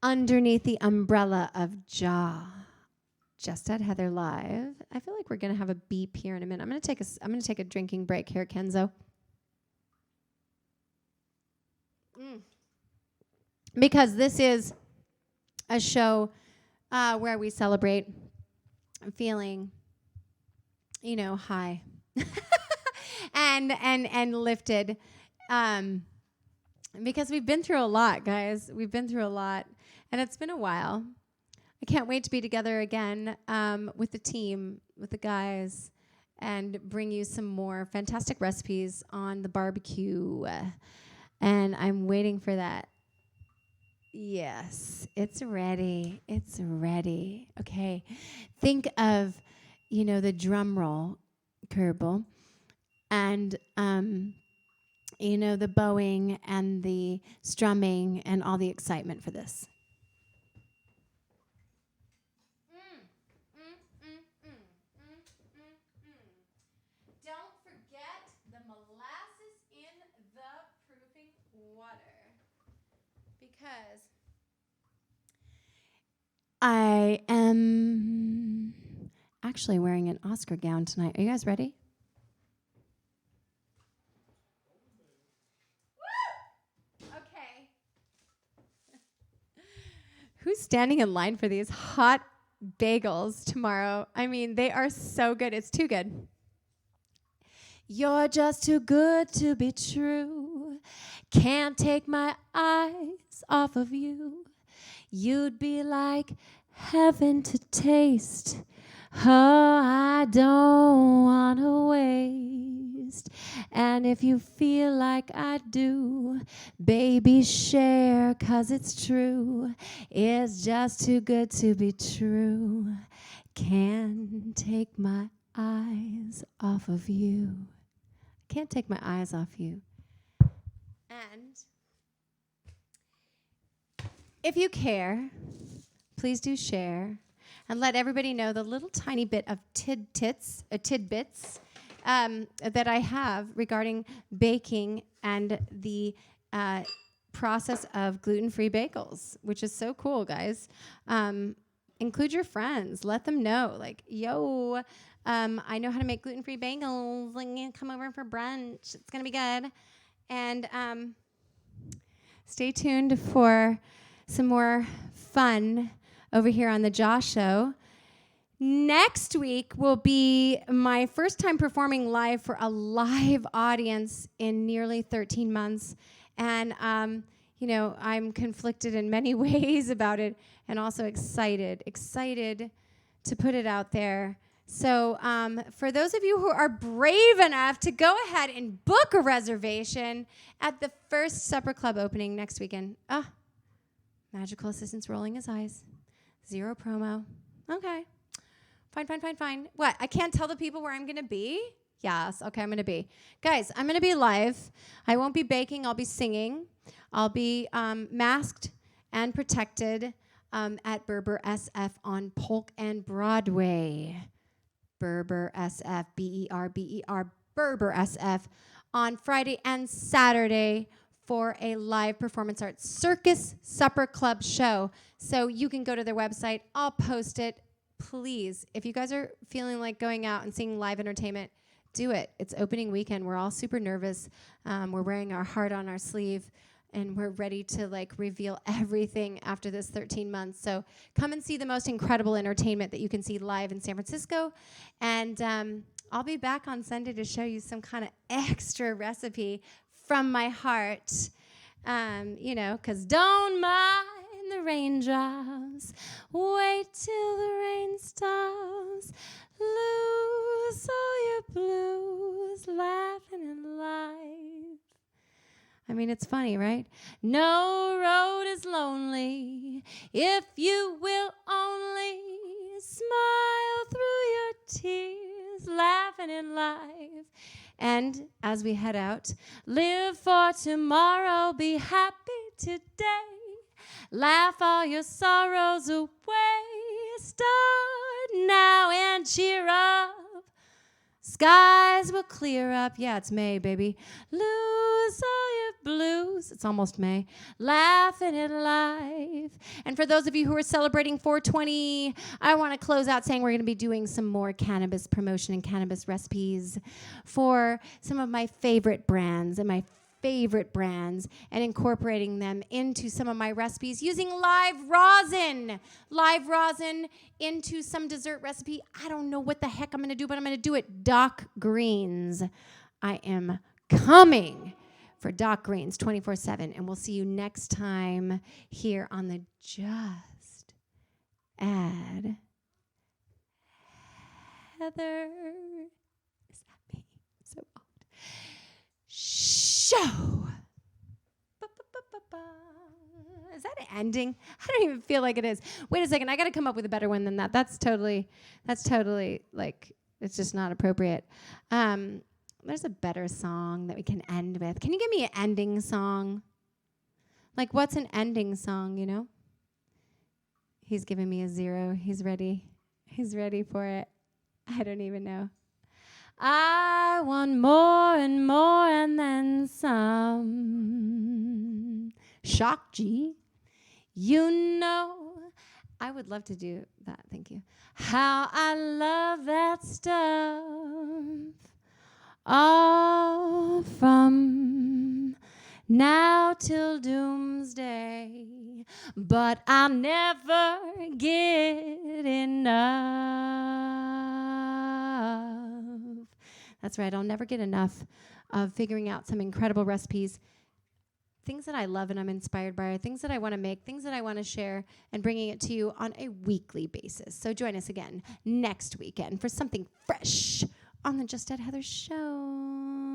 underneath the umbrella of Just Add Heather Live. I feel like we're going to have a beep here in a minute. I'm going to take a drinking break here, Kenzo. Because this is a show where we celebrate feeling, high and lifted. Because we've been through a lot, guys. We've been through a lot, and it's been a while. I can't wait to be together again with the team, with the guys, and bring you some more fantastic recipes on the barbecue. And I'm waiting for that. Yes, it's ready. It's ready. Okay. Think of, the drum roll, Kerbal, and, the bowing and the strumming and all the excitement for this. Don't forget the molasses in the proofing water, because I am actually wearing an Oscar gown tonight. Are you guys ready? Woo! Okay. Who's standing in line for these hot bagels tomorrow? I mean, they are so good. It's too good. You're just too good to be true. Can't take my eyes off of you. You'd be like heaven to taste. Oh, I don't want to waste. And if you feel like I do, baby, share, 'cause it's true. It's just too good to be true. Can't take my eyes off of you. Can't take my eyes off you. And if you care, please do share and let everybody know the little tiny bit of tidbits that I have regarding baking and the process of gluten-free bagels, which is so cool, guys. Include your friends. Let them know, like, yo, I know how to make gluten-free bagels. Like, come over for brunch. It's going to be good. And stay tuned for some more fun over here on The Josh Show. Next week will be my first time performing live for a live audience in nearly 13 months. And, I'm conflicted in many ways about it, and also excited to put it out there. So for those of you who are brave enough to go ahead and book a reservation at the First Supper Club opening next weekend. Magical assistant's rolling his eyes. 0 promo. Okay. Fine. What? I can't tell the people where I'm going to be? Yes. Okay, I'm going to be. Guys, I'm going to be live. I won't be baking. I'll be singing. I'll be masked and protected at Berber SF on Polk and Broadway. Berber SF, B-E-R, Berber SF, on Friday and Saturday for a live performance arts circus supper club show. So you can go to their website. I'll post it. Please, if you guys are feeling like going out and seeing live entertainment, do it. It's opening weekend. We're all super nervous. We're wearing our heart on our sleeve, and we're ready to reveal everything after this 13 months. So come and see the most incredible entertainment that you can see live in San Francisco. And I'll be back on Sunday to show you some kind of extra recipe from my heart. 'Cause don't mind the raindrops, wait till the rain stops, lose all your blues, laughing in life. I mean, it's funny, right? No road is lonely if you will only smile through your tears, laughing in life. And as we head out, live for tomorrow, be happy today. Laugh all your sorrows away. Start now and cheer up. Skies will clear up. Yeah, it's May, baby. Lose all your blues. It's almost May. Laughing at life. And for those of you who are celebrating 420, I want to close out saying we're going to be doing some more cannabis promotion and cannabis recipes for some of my favorite brands and incorporating them into some of my recipes using live rosin into some dessert recipe. I don't know what the heck I'm going to do, but I'm going to do it. Doc Greens. I am coming for Doc Greens 24/7, and we'll see you next time here on the Just Add Heather. Is that me? So odd. Show. Is that an ending? I don't even feel like it is. Wait a second. I got to come up with a better one than that. That's totally like, it's just not appropriate. There's a better song that we can end with. Can you give me an ending song? Like, what's an ending song, you know? He's giving me a 0. He's ready. He's ready for it. I don't even know. I want more and more and then some. Shock G. You know, I would love to do that. Thank you. How I love that stuff. All from now till doomsday. But I'll never get enough. That's right, I'll never get enough of figuring out some incredible recipes, things that I love and I'm inspired by, things that I want to make, things that I want to share, and bringing it to you on a weekly basis. So join us again next weekend for something fresh on the Just Add Heather show.